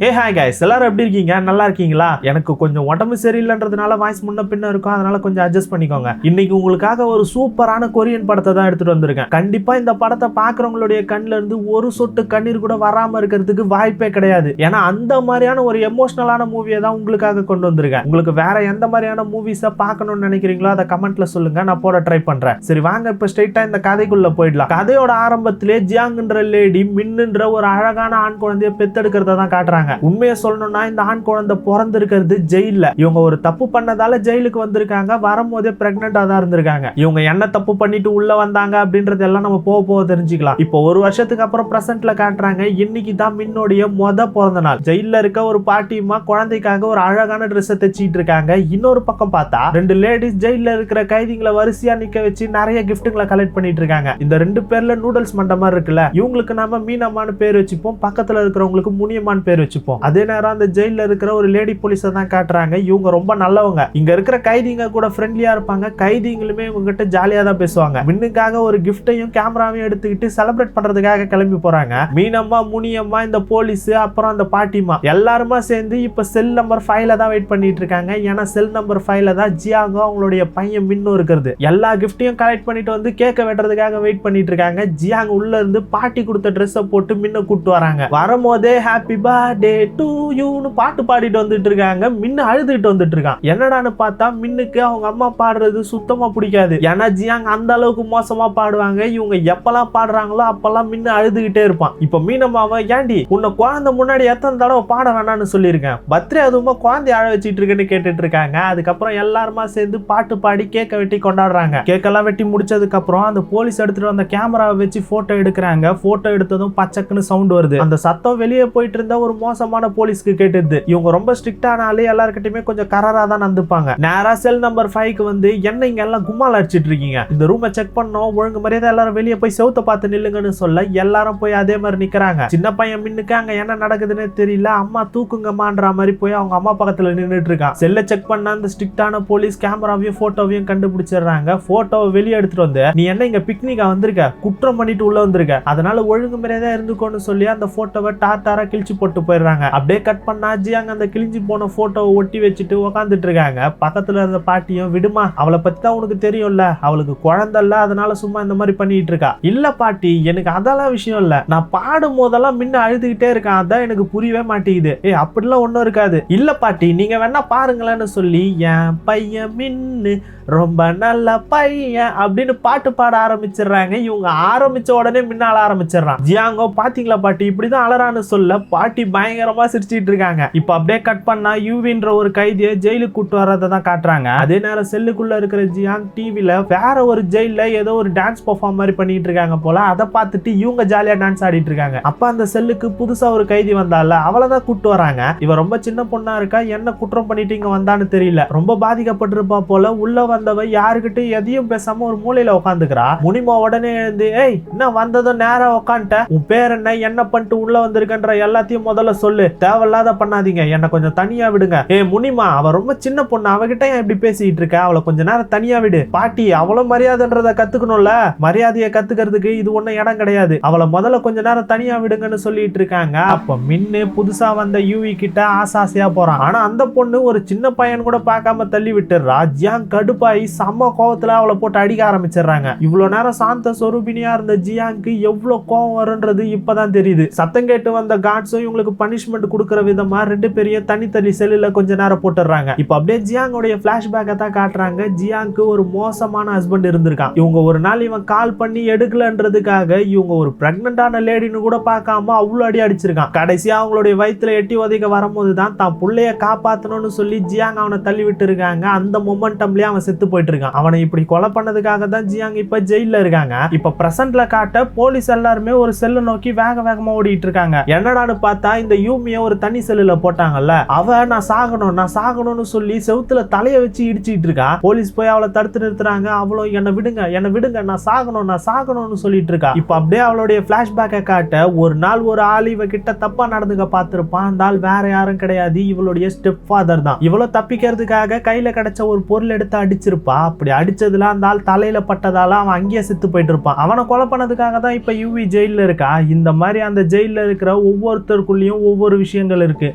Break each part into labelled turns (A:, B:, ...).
A: Hi guys, எல்லாரும் எப்படி இருக்கீங்க? நல்லா இருக்கீங்களா? எனக்கு கொஞ்சம் உடம்பு சரியில்லைன்றதுனால வாய்ஸ் முன்ன பின்ன இருக்கும், அதனால கொஞ்சம் அட்ஜஸ்ட் பண்ணிக்கோங்க. இன்னைக்கு உங்களுக்காக ஒரு சூப்பரான கொரியன் படத்தை தான் எடுத்துட்டு வந்திருக்கேன். கண்டிப்பா இந்த படத்தை பாக்குறவங்களுடைய கண்ணுல இருந்து ஒரு சொட்டு கண்ணீர் கூட வராம இருக்கிறதுக்கு வாய்ப்பே கிடையாது. ஏன்னா அந்த மாதிரியான ஒரு எமோஷனலான மூவியை தான் உங்களுக்காக கொண்டு வந்திருக்கேன். உங்களுக்கு வேற எந்த மாதிரியான மூவிஸை பார்க்கணும்னு நினைக்கிறீங்களோ அதை கமெண்ட்ல சொல்லுங்க, நான் போட ட்ரை பண்றேன். சரி வாங்க இப்ப ஸ்ட்ரைட்டா இந்த கதைக்குள்ள போயிடலாம். கதையோட ஆரம்பத்திலே ஜியாங்ன்ற லேடி மின்னுன்ற ஒரு அழகான ஆண் குழந்தைய பெத்தெடுக்கிறத தான் காட்டுறாங்க. உண்மையை சொல்லணும்னா இந்த ஆண் குழந்தை பிறந்திருக்கிறது ஜெயில. இவங்க ஒரு தப்பு பண்ணதால ஜெயிலுக்கு வந்திருக்காங்க. வரும்போதே பிரெக்னெண்டா தான் இருந்திருக்காங்க. இவங்க என்ன தப்பு பண்ணிட்டு உள்ள வந்தாங்க அப்படின்றது எல்லாம் நம்ம போக போக தெரிஞ்சுக்கலாம். இப்போ ஒரு வருஷத்துக்கு அப்புறம் பிரசன்ட்ல காட்டுறாங்க. இன்னைக்கு தான் மின்னோடைய பிறந்த நாள். ஜெயில இருக்க ஒரு பாட்டியம்மா குழந்தைக்காக ஒரு அழகான ட்ரெஸ் தைச்சிட்டு இருக்காங்க. இன்னொரு பக்கம் பார்த்தா ரெண்டு லேடிஸ் ஜெயில இருக்கிற கைதிகளை வரிசையா நிக்க வச்சு நிறைய கிஃப்ட்டுங்களை கலெக்ட் பண்ணிட்டு இருக்காங்க. இந்த ரெண்டு பேர்ல நூடுல்ஸ் மண்ட மாதிரி இருக்குல்ல, இவங்களுக்கு நம்ம மீனம்மான்னு பேர் வச்சுப்போம், பக்கத்துல இருக்கிறவங்களுக்கு முனியம்மான்னு பேர் வச்சுப்போம். அதே நேரம் அந்த ஜெயில இருக்கிற ஒரு லேடி போலீஸை தான் காட்டுறாங்க. இவங்க ரொம்ப நல்லவங்க. இங்க இருக்கிற கைதிங்க கூட ஃப்ரெண்ட்லியா இருப்பாங்க. கைதிங்களுமே இவங்க கிட்ட ஜாலியா தான் பேசுவாங்க. மின்னுக்காக ஒரு கிஃப்டையும் கேமராவையும் எடுத்துக்கிட்டு செலிப்ரேட் பண்றதுக்காக கிளம்பி போறாங்க. மீனம்மா, முனியம்மா, இந்த போலீஸ், அப்புறம் அந்த பாட்டிமா எல்லாருமா சேர்ந்து இப்ப செல் நம்பர் 5ல தான் வெயிட் பண்ணிட்டு இருக்காங்க. ஏன்னா செல் நம்பர் 5ல தான் ஜியாங்கோ அவங்களுடைய பையன் மின்னு இருக்கிறது. எல்லா கிஃப்டையும் கலெக்ட் பண்ணிட்டு வந்து கேக்க வெட்டுறதுக்காக வெயிட் பண்ணிட்டு இருக்காங்க. ஜியாங் உள்ள இருந்து பாட்டி கொடுத்த ட்ரெஸ்ஸை போட்டு மின்ன கூட்டு வராங்க. வரும்போதே ஹாப்பி பர்த்டே டு யூன்னு பாட்டு பாடிட்டு வந்துட்டு இருக்காங்க. மின்னு அழுதுட்டு வந்துட்டு இருக்கான். என்னடான்னு பார்த்தா மின்னுக்கு அவங்க அம்மா பாடுறது சுத்தமா பிடிக்காது. ஏன்னா ஜியாங் அந்த அளவுக்கு மோசமா பாடுவாங்க. இவங்க எப்பெல்லாம் பாடுறாங்களோ அப்பெல்லாம் மின்னு அழுதுகிட்டே இருப்பான். இப்ப மீனம்மாவை, ஏண்டி உன்னை குழந்தை முன்னாடி எத்தனை தடவை பாட வேணாம்னு சொல்லியிருக்கேன், பர்த்டே அதுவுமா குழந்தை அழ வச்சிட்டு இருக்குன்னு கேட்டுட்டு இருக்காங்க. அதுக்கப்புறம் எல்லாருமா சேர்ந்து பாட்டு பாடி கேக்க வெட்டி கொண்டாடுறாங்க. கேக்கெல்லாம் வெட்டி முடிச்சதுக்கு அப்புறம் அந்த போலீஸ் எடுத்துட்டு வந்த கேமராவை வச்சு போட்டோ எடுக்கிறாங்க. போட்டோ எடுத்ததும் பச்சக்குன்னு சவுண்ட் வருது. அந்த சத்தம் வெளியே போயிட்டு இருந்த ஒரு மோசமான போலீஸ்க்கு கேட்டுது. இவங்க ரொம்ப ஸ்ட்ரிக்டான ஆளு, எல்லார்கிட்டயுமே கொஞ்சம் கராரா தான் நடந்துப்பாங்க. நேரா செல் நம்பர் 5க்கு வந்து என்ன இங்க எல்லாம் கும்மால அடிச்சிட்டு இருக்கீங்க, இந்த ரூமை செக் பண்ணோம், ஒழுங்கு மரியாதை எல்லாரும் வெளியே போய் செவுத்த பார்த்து நில்லுங்கன்னு சொல்ல எல்லாரும் போய் அதே மாதிரி நிக்கிறாங்க. சின்ன பையன் மின்னுக்கு அங்க என்ன நடக்குதுன்னு தெரியல. அம்மா தூக்குங்கம்மான்ற மாதிரி போய் அவங்க அம்மா பக்கத்துல நின்றுட்டு இருக்கான். செல்ல செக் பண்ண அந்த ஸ்ட்ரிக்டான போலீஸ் கேமராவையும் போட்டோவையும் கண்டுபிடிச்சிடுறாங்க. போட்டோவை வெளியே எடுத்துட்டு வந்து, நீ என்ன இங்க பிக்னிக்கா வந்திருக்க, குற்றம் பண்ணிட்டு உள்ள வந்திருக்க, அதனால ஒழுங்கு மரியாதை இருந்துக்கோன்னு சொல்லி அந்த போட்டோவை டாரா கிழிச்சு போட்டு போயிடுறாங்க. அப்படியே கட் பண்ணா ஜியாங் அந்த கிழிஞ்சு போன போட்டோவை ஒட்டி வச்சுட்டு உட்காந்துட்டு இருக்காங்க. பக்கத்துல இருந்த பாட்டியும், விடுமா, அவளை பத்தி தான் உனக்கு தெரியும்ல, அவளுக்கு குழந்தை இல்ல, அதனால சும்மா இந்த மாதிரி பண்ணிட்டு இருக்கா. இல்ல பாட்டி, எனக்கு அதெல்லாம் விஷயம் இல்ல, நான் பாடும் போதெல்லாம் முன்ன அழுதுகிட்டே இருக்கேன், அதான் எனக்கு புரியவே மாட்டேங்குது. அப்படிலாம் ஒன்னும் இருக்காது. இல்ல பாட்டி, நீங்க வேணா பாருங்களேன்னு சொல்லி, என் பையன் மின்னு ரொம்ப நல்ல பையன் அப்படின்னு பாட்டு பாட ஆரம்பிச்சிடுறாங்க. இவங்க ஆரம்பிச்ச உடனே முன்னால ஆரம்பிச்சிடறான். ஜியாங்கோ, பாத்தீங்களா பாட்டி இப்படிதான் அலறான்னு சொல்ல பாட்டி பயங்கரமா சிரிச்சிட்டு இருக்காங்க. இப்ப அப்படியே கட் பண்ணா யூவின்ற ஒரு கைதியை ஜெயிலுக்கு கூட்டு வரதை தான் காட்டுறாங்க. அதே நேரம் செல்லுக்குள்ள இருக்கிற ஜியாங் டிவில வேற ஒரு ஜெயில ஏதோ ஒரு டான்ஸ் பெர்ஃபார்ம் மாதிரி பண்ணிட்டு இருக்காங்க போல. அதை பார்த்துட்டு இவங்க ஜாலியா டான்ஸ் ஆடிட்டு இருக்காங்க. அப்ப அந்த செல்லுக்கு புதுசா ஒரு கைதி வந்தால, அவளதான் கூட்டு வராங்க. இவ ரொம்ப சின்ன பொண்ணா இருக்கா, என்ன குற்றம் பண்ணிட்டு இங்க வந்தான்னு தெரியல, ரொம்ப பாதிக்கப்பட்டிருப்பா போல. உள்ள வந்தவ யாருக்கிட்ட எதையும் பேசாம ஒரு மூலையில உட்காந்துக்கிறா. முனிமா உடனே எழுந்து, ஏய் என்ன வந்ததும் நேரம் உட்காந்துட்ட, உன் பேர் என்ன பண்ணிட்டு உள்ள வந்திருக்கன்ற எல்லாத்தையும் முதல்ல சொல்லு, தேவையில்லாத பண்ணாதீங்க, என்ன கொஞ்சம் தனியா விடுங்க. முனிமா, அவ ரொம்ப சின்ன பொண்ணு, அவகிட்ட ஏன் இப்படி பேசிட்டு இருக்க, அவளை கொஞ்ச நேரம் தனியா விடு. பாட்டி, அவளும் மரியாதைன்றத கத்துக்கணும்ல, மரியாதையை கத்துக்கிறதுக்கு இது ஒன்னும் இடம் கிடையாது, அவளை முதல்ல கொஞ்ச நேரம் தனியா விடுங்கன்னு சொல்லிட்டு இருக்காங்க. அப்ப மின்னு புதுசா வந்த யூவி கிட்ட ஆசாசியா போறான். ஆனா அந்த பொண்ணு ஒரு சின்ன பையன் கூட பார்க்காம தள்ளி விட்டுறா. ஜியாங் கடுப்பாயி செம்ம கோவத்துல அவளை போட்டு அடிக்க ஆரம்பிச்சிடுறாங்க. இவ்வளவு நேரம் சாந்த சொரூபினியா இருந்த ஜியாங்க்கு எவ்வளவு கோவம் வரும்ன்றது இப்பதான் தெரியுது. சத்தம் கேட்டு வந்த காட்ஸும் இவங்களுக்கு பனிஷ்மெண்ட் கொடுக்கற விதமா ரெண்டு பேரையும் தனி செல்லுல கொஞ்ச நேரம் போட்டுறாங்க. இப்ப அப்படியே ஜியாங்கோடைய பிளாஷ்பேக்கை தான் காட்டுறாங்க. ஜியாங்க்கு ஒரு மோசமான ஹஸ்பண்ட் இருந்திருக்கான். இவங்க ஒரு நாள் இவன் கால் பண்ணி எடுக்கலன்றதுக்காக இவங்க ஒரு பிரெக்னண்டான லேடின்னு கூட பார்க்காம அவ்வளவு அடி அடிச்சிருக்கான். கடைசியா அவங்களுடைய வயிற்றுல எட்டி உதைக்க வரும்போது தான் தான் புள்ளைய காப்பாத்தணும்னு சொல்லி ஜியாங் அவனை தள்ளி விட்டு இருக்காங்க. அந்த மொமெண்டம்லயே அவன் செத்து போயிட்டு இருக்கான். அவனை இப்படி கொலை பண்ணதுக்காக தான் ஜியாங் இப்ப ஜெயில இருக்காங்க. இப்ப பிரசன்ட்ல காட்ட போலீஸ் எல்லாருமே ஒரு செல்ல நோக்கி வேகமா ஓடிட்டு இருக்காங்க. என்னடான்னு பார்த்தா இந்த யூமிய ஒரு தனி செல்லுல போட்டாங்கல்ல, அவ நான் சாகணும்னு சொல்லி செவுத்துல தலைய வச்சு இடிச்சிட்டு இருக்கா. போலீஸ் போய் அவளை தடுத்து நிறுத்துறாங்க. அவளோ என்ன விடுங்க, நான் சாகணும்னு சொல்லிட்டு இருக்கா. இப்ப அப்படியே அவளுடைய பிளாஷ்பேக்கை காட்ட, ஒரு நாள் ஒரு ஆள் இவ கிட்ட தப்பா நடந்துக்க பார்த்திருப்பான். அந்த ஆள் வேற யாரும் கிடையாது, இவளுடைய ஸ்டெப் ஃபாதர் தான். இவ்வளவு தப்பிக்கிறதுக்காக கையில கிடைச்ச ஒரு பொருள் எடுத்து அடிச்சிருப்பா. அப்படி அடிச்சதுல அந்த ஆள் தலையில பட்டதால அவன் அங்கேயே செத்து போயிட்டு இருப்பான். அவனை கொலை பண்ணதுக்காக தான் இப்ப யூவி ஜெயில இருக்கா. இந்த மாதிரி அந்த ஜெயில இருக்கிற ஒவ்வொருத்தருக்குள்ளயும் ஒவ்வொரு விஷயங்கள் இருக்கு.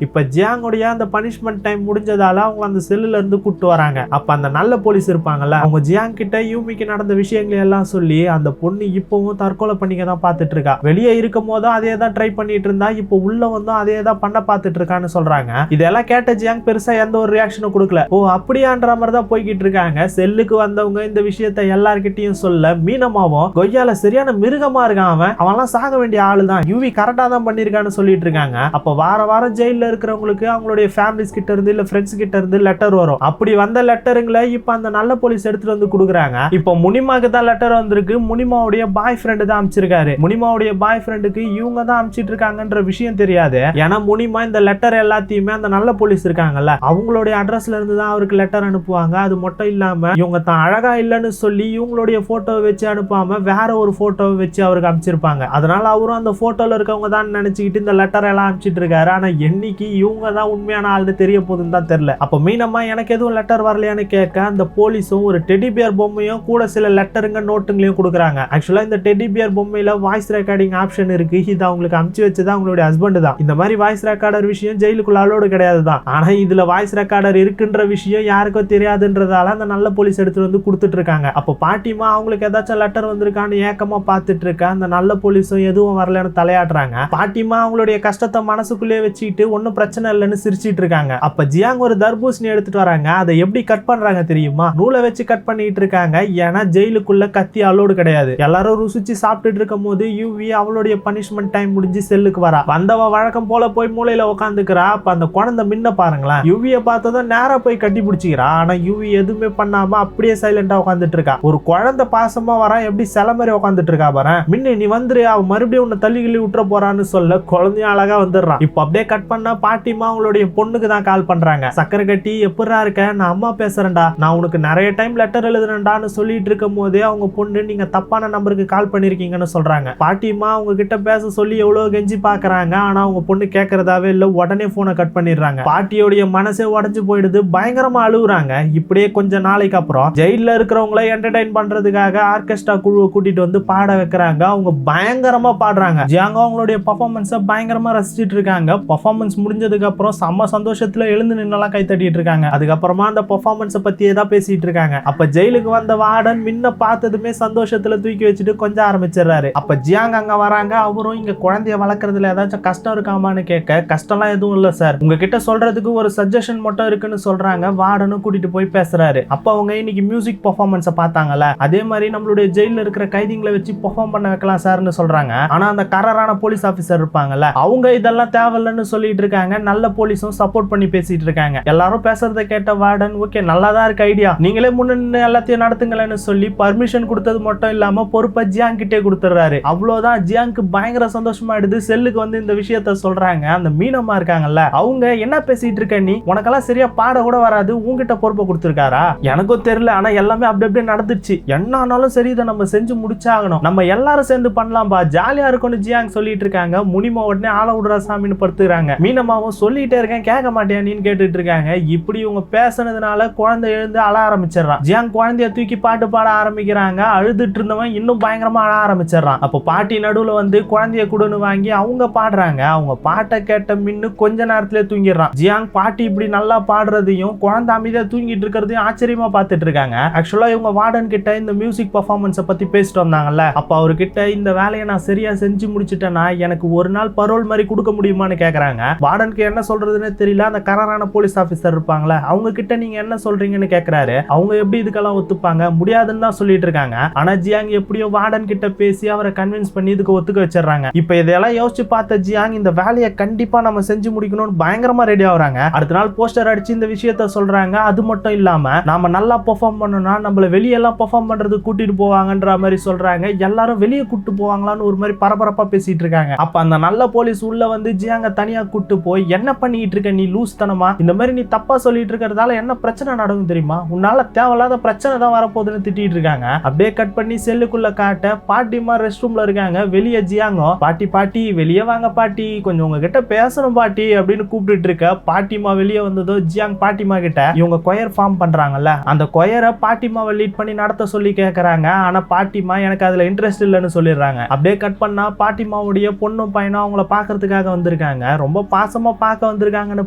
A: இப்ப ஜியாங்கோடைய அந்த பனிஷ்மெண்ட் டைம் முடிஞ்சதால அவங்க அந்த செல்லுல இருந்து கூட்டு வராங்க. அப்ப அந்த நல்ல போலீஸ் இருப்பாங்கல்ல, அவங்க ஜியாங் கிட்ட யூமிக்கு நடந்த விஷயங்களை எல்லாம் சொல்லி அந்த பொண்ணு இப்பவும் தற்கொலை பண்ணிக்க தான் பாத்துட்டு இருக்கா. வெளியே இருக்கும் போதும் அதே தான் ட்ரை பண்ணிட்டு இருந்தா, இப்போ உள்ள வந்தும் அதே தான் பண்ண பாத்துட்டு இருக்கான்னு சொல்றாங்க. இதெல்லாம் கேட்ட ஜியாங் பெருசா எந்த ஒரு ரியாக்ஷனும் கொடுக்கல. ஓ அப்படியான்ற மாதிரி தான் போய்கிட்டு இருக்காங்க. செல்லுக்கு வந்தவங்க இந்த விஷயத்தை எல்லார்கிட்டையும் சொல்ல, மீனமாவும் கொய்யால சரியான மிருகமா இருக்கான் அவன்லாம் சாக வேண்டிய ஆளு தான், யூவி கரெக்டா தான் பண்ணிருக்கான்னு சொல்லிட்டு இருக்காங்க. அப்ப வாரம் ஜெயில இருக்கிறவங்களுக்கு அவங்களுடைய ஃபேமிலிஸ் கிட்ட இருந்து இல்ல ஃப்ரெண்ட்ஸ் கிட்ட இருந்து லெட்டர் வரும். அப்படி வந்த லெட்டருங்களை இப்ப அந்த நல்ல போலீஸ் எடுத்துட்டு வந்து கொடுக்குறாங்க. இப்ப முனிமாக்கு தான் லெட்டர் வந்திருக்கு. முனிமாவுடைய பாய் ஃப்ரெண்டு தான் அனுப்பிச்சிருக்காரு. முனிமாவுடைய பாய் ஃப்ரெண்டுக்கு இவங்க தான் அனுப்பிச்சிட்டு இருக்காங்கன்ற விஷயம் தெரியாது. ஏன்னா முனிமா இந்த லெட்டர் எல்லாத்தையுமே அந்த நல்ல போலீஸ் இருக்காங்கல்ல, அவங்களுடைய அட்ரஸ்ல இருந்து தான் அவருக்கு லெட்டர் அனுப்புவாங்க. அது மட்டும் இல்லாம இவங்க தான் அழகா இல்லைன்னு சொல்லி இவங்களுடைய போட்டோவை வச்சு அனுப்பாம வேற ஒரு போட்டோவை வச்சு அவருக்கு அனுப்பிச்சிருப்பாங்க. அதனால அவரும் அந்த போட்டோல இருக்கவங்க தான் நினைச்சுக்கிட்டு இந்த லெட்டர் எல்லாம் அனுப்பிச்சிட்டு இருக்காரு. ஆனா என்னைக்கு இவங்க தான் உண்மையான ஆள்னு தெரிய போகுதுன்னு தான் தெரியல. அப்ப மீனம்மா எனக்கு எதுவும் லெட்டர் வரலையான்னு கேட்க, அந்த போலீஸும் ஒரு டெடி பியர் பொம்மையும் கூட சில லெட்டருங்க நோட்டுங்களையும் கொடுக்குறாங்க. ஆக்சுவலா இந்த டெடி பியர் பொம்மையில வாய்ஸ் ரெக்கார்டிங் ஆப்ஷன் இருக்கு. இது அவங்களுக்கு அனுப்பிச்சு வச்சது அவங்களுடைய ஹஸ்பண்ட் தான். இந்த மாதிரி வாய்ஸ் ரெக்கார்டர் விஷயம் ஜெயிலுக்குள்ள அலோடு கிடையாது தான். ஆனா இதுல வாய்ஸ் ரெக்கார்டர் இருக்குன்ற விஷயம் யாருக்கும் தெரியாதுன்றதால அந்த நல்ல போலீஸ் எடுத்துட்டு வந்து கொடுத்துட்டு இருக்காங்க. அப்ப பாட்டிமா அவங்களுக்கு ஏதாச்சும் லெட்டர் வந்திருக்கான்னு ஏக்கமா பார்த்துட்டு இருக்க, அந்த நல்ல போலீஸும் எதுவும் வரலன்னு தலையாடுறாங்க. பாட்டிமா அவங்களுடைய கஷ்டத்தை மனசுக்குள்ளே வச்சுக்கிட்டு ஒன்னும் பிரச்சனை இல்லைன்னு சிரிச்சிட்டு இருக்காங்க. அப்ப ஜியாங் ஒரு தர்பூசணி எடுத்துட்டு வராங்க. அதை எப்படி கட் பண்றாங்க தெரியுமா? நூலை வச்சு கட் பண்ணிட்டு இருக்காங்க. ஏன்னா ஜெயிலுக்குள்ள கத்தி அலோடு கிடையாது. எல்லாரும் ருசிச்சு சாப்பிட்டுட்டு இருக்கும் போது யூவி அவளுடைய பனிஷ்மெண்ட் டைம் முடிஞ்சு செல்லுக்கு வரா. வந்தவ வழக்கம் போல போய் மூலையில உட்காந்துக்கிறா. அப்ப அந்த குழந்தை மின்ன பாருங்களேன், யூவியை பார்த்ததும் நேரா போய் கட்டி பிடிச்சிக்கிறா. ஆனா யூவி எதுவுமே பண்ணாம அப்படியே சைலண்டா உட்காந்துட்டு இருக்கா. ஒரு குழந்தை பாசமா வரா, எப்படி சில மாதிரி உட்காந்துட்டு இருக்கா பாரு. மின்ன நீ வந்துரு, அவ மறுபடியும் உன்னை தள்ளி கிள்ளி விட்டுற போறான்னு சொல்ல குழந்தையும் அழகா வந்துடுறான். இப்ப அப்படியே கட் பண்ணா பாட்டிமா அவங்களுடைய பொண்ணுக்கு தான் கால் பண்றாங்க. சக்கரை கட்டி எப்படா இருக்க, நான் அம்மா பேசுறேன்டா, நான் உனக்கு நிறைய டைம் லெட்டர் எழுதுறேன்டான்னு சொல்லிட்டு இருக்கும் போதே அவங்க பொண்ணு நீங்க தப்பான நம்பருக்கு கால் பண்ணிருக்கீங்கன்னு சொல்றாங்க. பாட்டிமா அவங்க கிட்ட பேச சொல்லி எவ்வளவு கெஞ்சி பாக்குறாங்க. ஆனா அவங்க பொண்ணு கேட்கறதாவே இல்ல, உடனே போனை கட் பண்ணிடுறாங்க. பாட்டியோடைய மனசே உடைஞ்சு போயிடுது, பயங்கரமா அழுகுறாங்க. இப்படியே கொஞ்ச நாளைக்கு அப்புறம் ஜெயில இருக்கிறவங்களை என்டர்டைன் பண்றதுக்காக ஆர்கெஸ்ட்ரா குழுவை கூட்டிட்டு வந்து பாட வைக்கிறாங்க. அவங்க பயங்கரமா பாடுறாங்க. ஜியாங் அவங்களுடைய பெர்ஃபார்மன்ஸை பயங்கரமா ரசிச்சிட்டு இருக்காங்க. பெர்ஃபார்மன்ஸ் முடிஞ்சதுக்கு அப்புறம் செம்ம சந்தோஷத்துல எழுந்து நின்னெல்லாம் கை தட்டிட்டு இருக்காங்க. அதுக்கப்புறமா அந்த பெர்ஃபார்மன்ஸை பத்தியே தான் பேசிட்டு இருக்காங்க. அப்ப ஜெயிலுக்கு வந்த வார்டன் மின்ன பார்த்ததுமே சந்தோஷத்துல தூக்கி வச்சுட்டு கொஞ்சம் ஆரம்பிச்சிடறாரு. அப்ப ஜியாங் அங்க வராங்க. அவரும் இங்க குழந்தைய வளர்க்கறதுல ஏதாச்சும் கஷ்டம் இருக்காமான்னு கேட்க, கஷ்டம்லாம் எதுவும் இல்ல சார், உங்ககிட்ட சொல்றதுக்கு ஒரு சஜஷன் மட்டும் இருக்குன்னு சொல்றாங்க. வார்டனும் கூட்டிட்டு போய் பேசுறாரு. அப்ப அவங்க இன்னைக்கு மியூசிக் பெர்ஃபார்மன்ஸை பார்த்தாங்கல்ல, அதே மாதிரி நம்மளுடைய ஜெயில இருக்கிற கைதிகளை வச்சு பெர்ஃபார்ம் பண்ண வைக்கலாம் சார்னு சொல்றாங்க. ஆனா அந்த கரரான போலீஸ் ஆபீசர் இருப்பாங்கல்ல, அவங்க இதெல்லாம் தேவையில்லைன்னு சொல்லிட்டு இருக்காங்க. நல்ல போலீஸும் சப்போர்ட் பண்ணி பேசிட்டு இருக்காங்க. எல்லாரும் பேசுறதை கேட்ட வார்டன் ஓகே நல்லாதான் இருக்கு ஐடியா, நீங்களே முன்ன எல்லாத்தையும் நடத்துங்களேன்னு சொல்லி பர்மிஷன் கொடுத்தது மட்டும் இல்லாம பொறுப்பை ஜியாங் கிட்டே கொடுத்துறாரு. அவ்வளவுதான், ஜியாங்க்கு பயங்கர சந்தோஷமாயிடுது. செல்லுக்கு வந்து இந்த விஷயத்த சொல்றாங்க. அந்த மீனம்மா இருக்காங்கல்ல, அவங்க என்ன பேசிட்டு இருக்க நீ, உனக்கெல்லாம் சரியா பாட கூட வராது, உங்ககிட்ட பொறுப்பை கொடுத்துருக்காரா? எனக்கும் தெரியல, ஆனா எல்லாமே அப்படி அப்படியே நடந்துச்சு. என்ன ஆனாலும் சரி, இதை நம்ம செஞ்சு முடிச்சாகணும், நம்ம எல்லாரும் சேர்ந்து பண்ணலாம்பா, ஜாலியா இருக்கும்னு ஜியாங் சொல்லிட்டு இருக்காங்க. முனிமா உடனே ஆள விடுறா சாமின்னு படுத்துறாங்க. மீனம்மாவும் சொல்லிட்டே இருக்கேன் கேட்க மாட்டியா நீன்னு கேட்டுட்டு இருக்காங்க. இப்படி இவங்க பேசுனதுனால குழந்தை எழுந்து அழ ஆரம்பிச்சிடறான். ஜியாங் குழந்தைய தூக்கி பாட்டு பாட ஆரம்பிக்கிறாங்க. அழுதுட்டு இருந்தவன் இன்னும் பயங்கரமா அழ ஆரம்பிச்சிடறான். அப்போ பாட்டி நடுவுல வந்து குழந்தைய குடுன்னு வாங்கி அவங்க பாடுறாங்க. அவங்க பாட்டை கேட்ட மின்னு கொஞ்ச நேரத்திலே தூங்கிடுறான். ஜியாங் பாட்டி இப்படி நல்லா பாடுறதையும் குழந்தை அமைதியா தூங்கிட்டு இருக்கிறதையும் ஆச்சரியமா பார்த்துட்டு இருக்காங்க. ஆக்சுவலா இவங்க வார்டன் கிட்ட இந்த மியூசிக் பெர்ஃபார்மன்ஸை பத்தி பேசிட்டு வந்தாங்கல்ல, அப்ப அவர்கிட்ட இந்த வேலையை நான் சரியா செஞ்சு முடிச்சிட்டேன்னா எனக்கு ஒரு நாள் பரோல் மாதிரி கொடுக்க முடியுமான்னு கேக்குறாங்க. வார்டனுக்கு என்ன சொல்றதுன்னு தெரியல. அந்த கரரான போலீஸ் ஆபீசர் இருப்பாங்களே, அவங்க கிட்ட நீங்க என்ன சொல்றீங்கன்னு கேக்குறாரு. அவங்க எப்படி இதுக்கெல்லாம் ஒத்துப்பாங்க, முடியாதுன்னு தான் சொல்லிட்டு இருக்காங்க. ஆனா ஜியாங் எப்படியோ வார்டன் கிட்ட பேசி அவரை கன்வின்ஸ் பண்ணி இதுக்கு ஒத்துக்க வச்சிடறாங்க. இப்ப இதெல்லாம் யோசிச்சு பார்த்த ஜியாங் இந்த வேலையை கண்டிப்பா நம்ம செஞ்சு முடிக்கணும்னு பயங்கரமா ரெடி ஆகுறாங்க. அடுத்த நாள் போஸ்டர் அடிச்சு இந்த விஷயத்த சொல்றாங்க. அது மட்டும் இல்லாம நாம நல்லா பெர்ஃபார்ம் பண்ணோம்னா நம்மள வெளியெல்லாம் பெர்ஃபார்ம் பண்றது கூட்டிட்டு போவாங்கன்ற மாதிரி சொல்றாங்க. எல்லாரும் வெளியே கூட்டு போவாங்களான்னு ஒரு மாதிரி பரபரப்பா பேசிட்டு இருக்காங்க. அப்ப அந்த நல்ல போலீஸ் உள்ள வந்து ஜியாங்க தனியா கூட்டு போய் என்ன பண்ணிட்டு இருக்க நீ, லூஸ் தனமா, இந்த மாதிரி நீ தப்பா சொல்லிட்டு இருக்கிறதால என்ன பிரச்சனை நடக்கும் தெரியுமா, உன்னால தேவையில்லாத பிரச்சனை தான் வரப்போகுதுன்னு திட்டிட்டு இருக்காங்க. அப்படியே கட் பண்ணி செல்லுக்குள்ள காட்ட பாட்டிமா ரெஸ்ட் ரூம்ல இருக்காங்க. வெளியே ஜியாங்கோ பாட்டி பாட்டி வெளியே வாங்க பாட்டி, கொஞ்சம் உங்ககிட்ட பேசணும் பாட்டி அப்படின்னு கூப்பிட்டு இருக்க. பாட்டிமா வெளியே வந்ததோ ஜியாங் பாட்டிமா கிட்ட இவங்க கொயர் ஃபார்ம் பண்றாங்கல்ல, அந்த கொயரை பாட்டிமாவை லீட் பண்ணி நடத்த சொல்லி கேட்கறாங்க. ஆனா பாட்டிமா எனக்கு அதுல இன்ட்ரெஸ்ட் இல்லைன்னு சொல்லிடுறாங்க. அப்படியே கட் பண்ணா பாட்டிமாவுடைய பொண்ணும் பையனும் அவங்கள பாக்குறதுக்காக வந்திருக்காங்க, ரொம்ப பாசமா பார்க்க வந்திருக்காங்கன்னு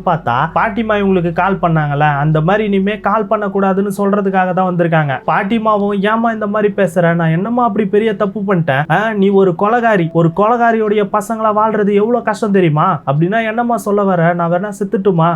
A: பார்த்தா பாட்டிமா இவங்களுக்கு கால் பண்ணாங்கல்ல, அந்த மாதிரி இனிமே கால் பண்ணக்கூடாதுன்னு சொல்றதுக்காக தான் வந்திருக்காங்க. பாட்டிமாவும் ஏமா இந்த மாதிரி பேசுற, நான் என்னமா அப்படி பெரிய தப்பு பண்ணிட்டேன், நீ ஒரு கொலகாரியோடைய பசங்களா வாழ்றது எவ்வளவு கஷ்டம் தெரியுமா, அப்படின்னா என்னமா சொல்ல வர, நான் வேணா செத்துட்டுமா,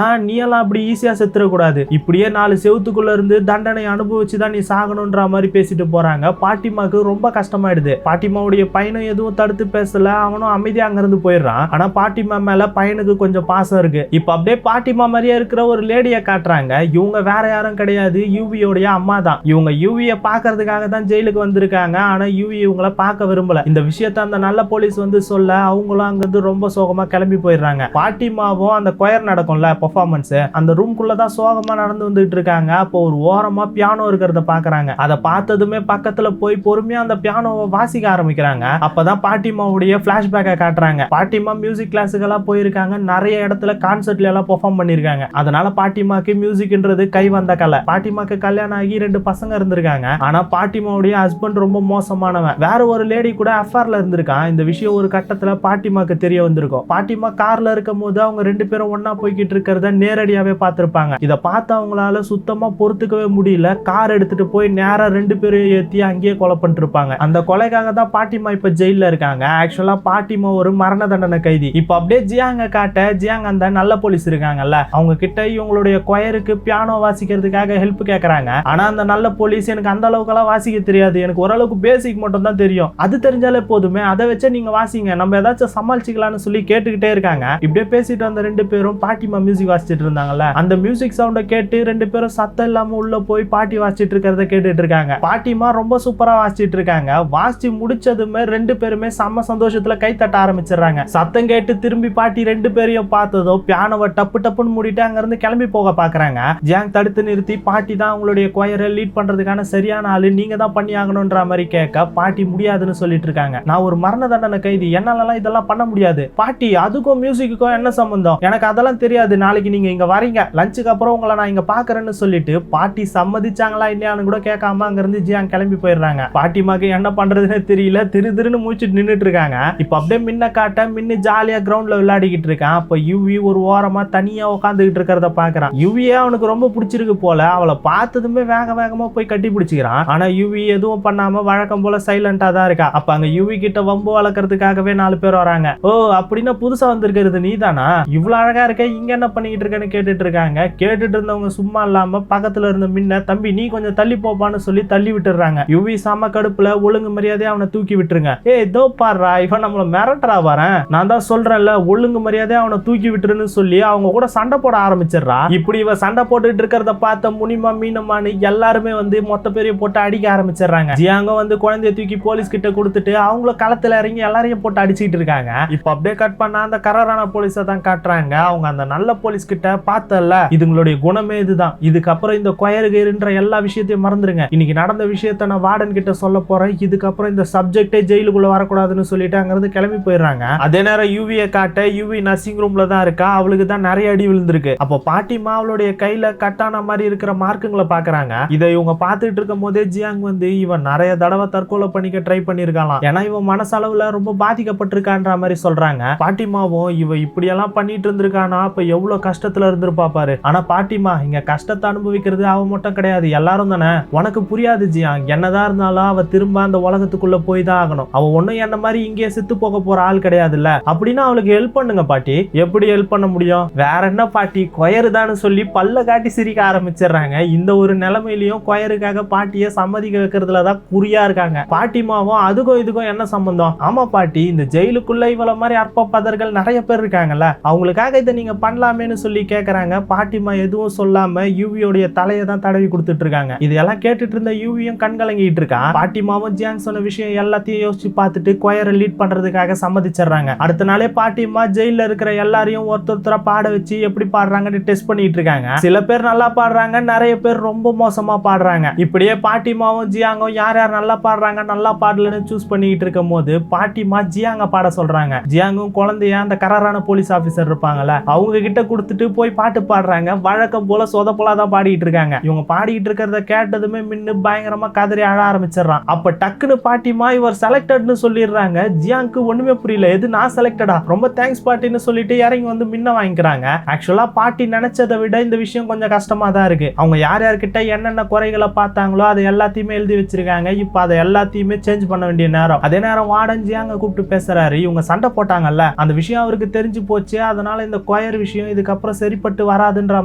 A: நீ எல்லாம் அப்படி ஈஸியா செத்துறக்கூடாது, இப்படியே 4 செவுத்துக்குள்ள இருந்து தண்டனை அனுபவிச்சுதான் நீ சாகணும்ன்ற மாதிரி பேசிட்டு போறாங்க. பாட்டிமாக்கு ரொம்ப கஷ்டமாயிடுது. பாட்டிமாவுடைய பையனும் எதுவும் தடுத்து பேசல, அவனும் அமைதியா அங்க இருந்து போயிடுறான். ஆனா பாட்டிமா மேல பையனுக்கு கொஞ்சம் பாசம் இருக்கு. இப்ப அப்படியே பாட்டிமா மாதிரியே இருக்கிற ஒரு லேடிய காட்டுறாங்க. இவங்க வேற யாரும் கிடையாது, யூவியோடைய அம்மா தான். இவங்க யூவிய பாக்குறதுக்காக தான் ஜெயிலுக்கு வந்திருக்காங்க. ஆனா யூவி இவங்களை பார்க்க விரும்பல. இந்த விஷயத்த அந்த நல்ல போலீஸ் வந்து சொல்ல அவங்களும் அங்கிருந்து ரொம்ப சோகமா கிளம்பி போயிடுறாங்க. பாட்டிமாவும் அந்த கொயர் நடக்கும்ல பெர்ஃபார்மன்ஸ், அந்த ரூம்குள்ளதான் சோகமா நடந்து வந்துட்டு இருக்காங்க. அப்போ ஒரு ஓரமா பியானோ இருக்கிறத பாக்குறாங்க. அதை பார்த்ததுமே பக்கத்துல போய் பொறுமையா அந்த பியானோவை வாசிக்க ஆரம்பிக்கிறாங்க. அப்பதான் பாட்டிமாவுடைய பிளாஷ்பேக்கை காட்டுறாங்க. பாட்டிமா மியூசிக் கிளாஸுக்கெல்லாம் போயிருக்காங்க, நிறைய இடத்துல கான்சர்ட்ல எல்லாம் பெர்ஃபார்ம் பண்ணிருக்காங்க. அதனால பாட்டிமாக்கு மியூசிக்ன்றது கை வந்த கலை. பாட்டிமாக்கு கல்யாணம் ஆகி 2 பசங்க இருந்திருக்காங்க. ஆனா பாட்டிமாவுடைய ஹஸ்பண்ட் ரொம்ப மோசமானவன், வேற ஒரு லேடி கூட அஃபேர்ல இருந்திருக்கான். இந்த விஷயம் ஒரு கட்டத்துல பாட்டிமாக்கு தெரிய வந்திருக்கும். பாட்டிமா கார்ல இருக்கும் போது அவங்க 2 பேரும் ஒன்னா போய்கிட்டு இருக்கிறத நேரடியாவே பார்த்திருப்பாங்க. இதை பார்த்து அவங்களால சுத்தமா பொறுத்துக்கவே முடியல. கார் எடுத்துட்டு போய் நேரா 2 பேரும் ஏத்தி அங்கேயே கொலை பண்ணிட்டு இருப்பாங்க. அந்த கொலைக்காக தான் பாட்டிமா இப்ப ஜெயில இருக்காங்க. ஆக்சுவலா பாட்டிமா ஒரு மரண தண்டனை கைதி. இப்ப அப்படியே ஜியாங்க காட்ட, ஜியாங் அந்த நல்ல போலீஸ் இருக்காங்கல்ல, அவங்க கிட்ட இவங்களுடைய கொயருக்கு பியானோ வாசிக்கிறதுக்காக ஹெல்ப் கேக்குறாங்க. ஆனா அந்த நல்ல போலீஸ், எனக்கு அந்த அளவுக்கு எல்லாம் வாசிக்க தெரியாது, எனக்கு ஓரளவுக்கு பேசிக் மட்டும் தான் தெரியும், அது தெரிஞ்சாலே போதுமே, அதை வச்சு நீங்க வாசிங்க, நம்ம ஏதாச்சும் சமாளிச்சுக்கலாம்னு சொல்லி கேட்டுக்கிட்டே இருக்காங்க. இப்படியே பேசிட்டு வந்த 2 பேரும் பாட்டிமா மியூசிக் வாசிச்சுட்டு இருந்தாங்கல்ல, அந்த மியூசிக் சவுண்ட கேட்டு 2 பேரும் சத்தம் இல்லாம உள்ள போய் பாட்டி வாசிச்சுட்டு இருக்கிறத கேட்டுட்டு இருக்காங்க. பாட்டிமா ரொம்ப சூப்பரா வாசிச்சுட்டு இருக்காங்க. வாசிச்சு முடிச்சதுமே 2 பேருமே செம்ம சந்தோஷத்துல கை தட்ட ஆரம்பிச்சிடுறாங்க. சத்தம் கேட்டு திரும்பி பாட்டி 2 பேரையும் பார்த்ததோ பியானோவை டப்பு டப்புன்னு மூடிட்டு அங்க இருந்து கிளம்பி போக பாக்குறாங்க. ஜியாங் தடுத்து நிறுத்தி, பாட்டி தான் உங்களுடைய கொயரை லீட் பண்றதுக்கான சரியான ஆளு, நீங்க தான் பண்ணி ஆகணும்ன்ற மாதிரி கேட்க பாட்டி முடியாதுன்னு சொல்லிட்டு இருக்காங்க. நான் ஒரு மரண தண்டனை கைதி, என்னால இதெல்லாம் பண்ண முடியாது. பாட்டி, அதுக்கும் மியூசிக்குக்கும் என்ன சம்பந்தம், எனக்கு அதெல்லாம் தெரியாது, நாளைக்கு நீங்க இங்க வரீங்க, லஞ்சுக்கு அப்புறம் உங்களை நான் இங்க பாக்குறேன்னு சொல்லிட்டு பாட்டி சம்மதிச்சாங்களா இல்லையான்னு கூட கேட்காம அங்க இருந்து ஜியாங் கிளம்பி போயிடுறாங்க. பாட்டிமாக்கு என்ன பண்றதுன்னு தெரியல, திருன்னு மூச்சுட்டு நின்னுட்டு இருக்காங்க. இப்ப அப்படியே மின்ன காட்ட, மின்னு ஜாலியா கிரவுண்ட்ல விளையாடிக்கிட்டு இருக்கான். அப்ப யூவி ஒரு ஓரமா தனியா உட்காந்துக்கிட்டு இருக்கிறத பாக்குறான். யூவியே அவனுக்கு ரொம்ப பிடிச்சிருக்கு போல, அவளை பார்த்ததுமே வேகமா போய் கட்டி பிடிச்சிக்கிறான். ஆனா யூவி எதுவும் பண்ணாம வழக்கம் போல சைலண்டா தான் இருக்கா. அப்ப அங்க யூவி கிட்ட வம்பு வளர்க்கறதுக்காகவே 4 பேர் வராங்க. ஓ, அப்படின்னா புதுசா வந்திருக்கிறது நீதானா, இவ்வளவு அழகா இருக்க, இங்க என்ன பண்ணிக்கிட்டு இருக்கேன்னு கேட்டுட்டு இருக்காங்க. கேட்டுட்டு இருந்தவங்க சும்மா இல்லாம பக்கத்துல இருந்த மின்ன, தம்பி நீ கொஞ்சம் தள்ளி போப்பான்னு சொல்லி தள்ளி விட்டுறாங்க. யூவி சம கடுப்புல ஒழுங்கு மரியாதையா அவனை தூக்கி விட்டுருங்க. இதோ பாருடா, இவன் நம்மள மிரட்டரா வரேன், நான் தான் சொல்றேன்ல ஒழுங்கு மரியாதையா அவனை தூக்கி விட்டுருன்னு சொல்லி அவங்க கூட சண்டை போட ஆரம்பிச்சிடறா. இப்படி இவ சண்டை போட்டுட்டு இருக்கிறத பார்த்த முனிமா மீனமானு எல்லாருமே வந்து மொத்த பேரையும் போட்டு அடிக்க ஆரம்பிச்சிடுறாங்க. ஜியாங்க வந்து குழந்தைய தூக்கி போலீஸ் கிட்ட கொடுத்துட்டு அவங்கள களத்துல இறங்கி எல்லாரையும் போட்டு அடிச்சுட்டு இருக்காங்க. இப்ப அப்படியே கட் பண்ணா அந்த கரரான போலீஸை தான் காட்டுறாங்க. அவங்க அந்த நல்ல போலீஸ் கிட்ட பார்த்தல, இதுங்களுடைய குணமே இதுதான், இதுக்கப்புறம் இந்த கொயருகின்ற எல்லா விஷயத்தையும் மறந்துருங்க, இன்னைக்கு நடந்த விஷயத்த நான் வார்டன் கிட்ட சொல்ல போறேன், இதுக்கப்புறம் இந்த சப்ஜெக்டே ஜெயிலுக்குள்ள வரக்கூடாதுன்னு சொல்லிட்டு அங்கிருந்து கிளம்பி போயிடுறாங்க. அதே நேரம் யூவியை காட்ட, யூவி நர்சிங் ரூம்ல தான் இருக்கா, அவளுக்கு தான் நிறைய அடி விழுந்திருக்கு. அப்போ பாட்டிமா அவளுடைய கையில கட்டான மாதிரி இருக்கிற மார்க்குங்களை பாக்குறாங்க. இதை இவங்க பார்த்துட்டு இருக்கும் போதே ஜியாங் வந்து இவன் நிறைய தடவை தற்கொலை பண்ணிக்க ட்ரை பண்ணிருக்கலாம், ஏன்னா இவன் மனசளவுல ரொம்ப பாதிக்கப்பட்டிருக்கான்ற மாதிரி சொல்றாங்க. பாட்டிமாவும் இவ இப்படியெல்லாம் பண்ணிட்டு இருந்திருக்கானா அப்ப எவ்வளவு கஷ்டத்துல இருந்திருப்பா பாரு. ஆனா பாட்டிமா, இங்க கஷ்டத்தை அனுபவிக்கிறது அவ மட்டும் கிடையாது, எல்லாரும் தானே, உனக்கு புரியாது ஜியாங், என்னதான் இருந்தாலும் அவ திரும்ப அந்த உலகத்துக்குள்ள போய் தான் ஆகணும், அவ ஒன்னும் என்ன மாதிரி இங்கே செத்து போக போற ஆள் கிடையாதுல்ல, அப்படின்னா அவளுக்கு ஹெல்ப் பண்ணுங்க பாட்டி. எப்படி ஹெல்ப் பண்ண முடியும், வேற என்ன பாட்டி, கொயருதான்னு சொல்லி பல்ல காட்டி சிரிக்க ஆரம்பிச்சிடுறாங்க. இந்த ஒரு நிலைமையிலையும் கொயருக்காக பாட்டியை சம்மதிக்க வைக்கிறதுலதான் குறியா இருக்காங்க. பாட்டிமாவும் அதுக்கும் இதுக்கும் என்ன சம்பந்தம், ஆமா பாட்டி, இந்த ஜெயிலுக்குள்ள இவ்வளவு மாதிரி அற்ப பதர்கள் நிறைய பேர் இருக்காங்கல்ல, அவங்களுக்காக இதை நீங்க பண்ணலாமேன்னு சொல்லி கேக்குறாங்க. பாட்டிமா எதுவும் சொல்லாம யூவியோடைய தலையை தான் தடவி கொடுத்துட்டு இருக்காங்க. இதெல்லாம் கேட்டுட்டு இருந்த யூவியும் கண் கலங்கிட்டு இருக்கான். பாட்டிமாவும் ஜியாங் சொன்ன விஷயம் எல்லாத்தையும் யோசிச்சு பார்த்துட்டு கொயரை லீட் பண்றதுக்காக சம்மதிச்சிடுறாங்க. அடுத்த நாளே பாட்டிமா ஜெயில இருக்கிற எல்லாரையும் ஒருத்தரா பாட வச்சு எப்படி பாடுறாங்கன்னு டெஸ்ட் பண்ணிட்டு இருக்காங்க. சில பேர் நல்லா பாடுறாங்க, நிறைய பேர் ரொம்ப மோசமா பாடுறாங்க. இப்படியே பாட்டிமாவும் ஜியாங்கும் யார் யார் நல்லா பாடுறாங்க நல்லா பாடலன்னு சூஸ் பண்ணிட்டு இருக்கும் போது பாட்டிமா ஜியாங்க பாட சொல்றாங்க. ஜியாங்கும் குழந்தைய அந்த கராரான போலீஸ் ஆபீசர் இருப்பாங்கல்ல, அவங்க கிட்ட கொடுத்துட்டு போய் பாட்டு பாடுறாங்க. வழக்கம் போல சொதப்பலா தான் பாடிட்டு இருக்காங்க. இவங்க பாடிட்டு இருக்கிறத கேட்டதுமே மின்னு பயங்கரமா கதறி அழ ஆரம்பிச்சிடறான். அப்ப டக்குன்னு பாட்டிமா இவர் செலக்டட்னு சொல்லிடுறாங்க. ஜியாங்க்கு ஒண்ணுமே புரியல, எது நான் செலக்டடா, ரொம்ப தேங்க்ஸ் பாட்டின்னு சொல்லிட்டு இறங்கி வந்து மின்ன வாங்கிக்கிறாங்க. ஆக்சுவலா பாட்டி நினைச்சதை விட இந்த விஷயம் கொஞ்சம் கஷ்டமா தான் இருக்கு. அவங்க யார் யார்கிட்ட என்னென்ன குறைகளை பார்த்தாங்களோ அதை எல்லாத்தையுமே எழுதி வச்சிருக்காங்க. இப்ப அதை எல்லாத்தையுமே சேஞ்ச் பண்ண வேண்டிய நேரம். அதே நேரம் வார்டன் ஜியாங்க கூப்பிட்டு பேசுறாரு. இவங்க சண்டை போட்டாங்கல்ல, அந்த விஷயம் அவருக்கு தெரிஞ்சு போச்சு, அதனால இந்த கொயர் விஷயம் இதுக்கப்புறம் சரிப்பட்டு வராதுன்ற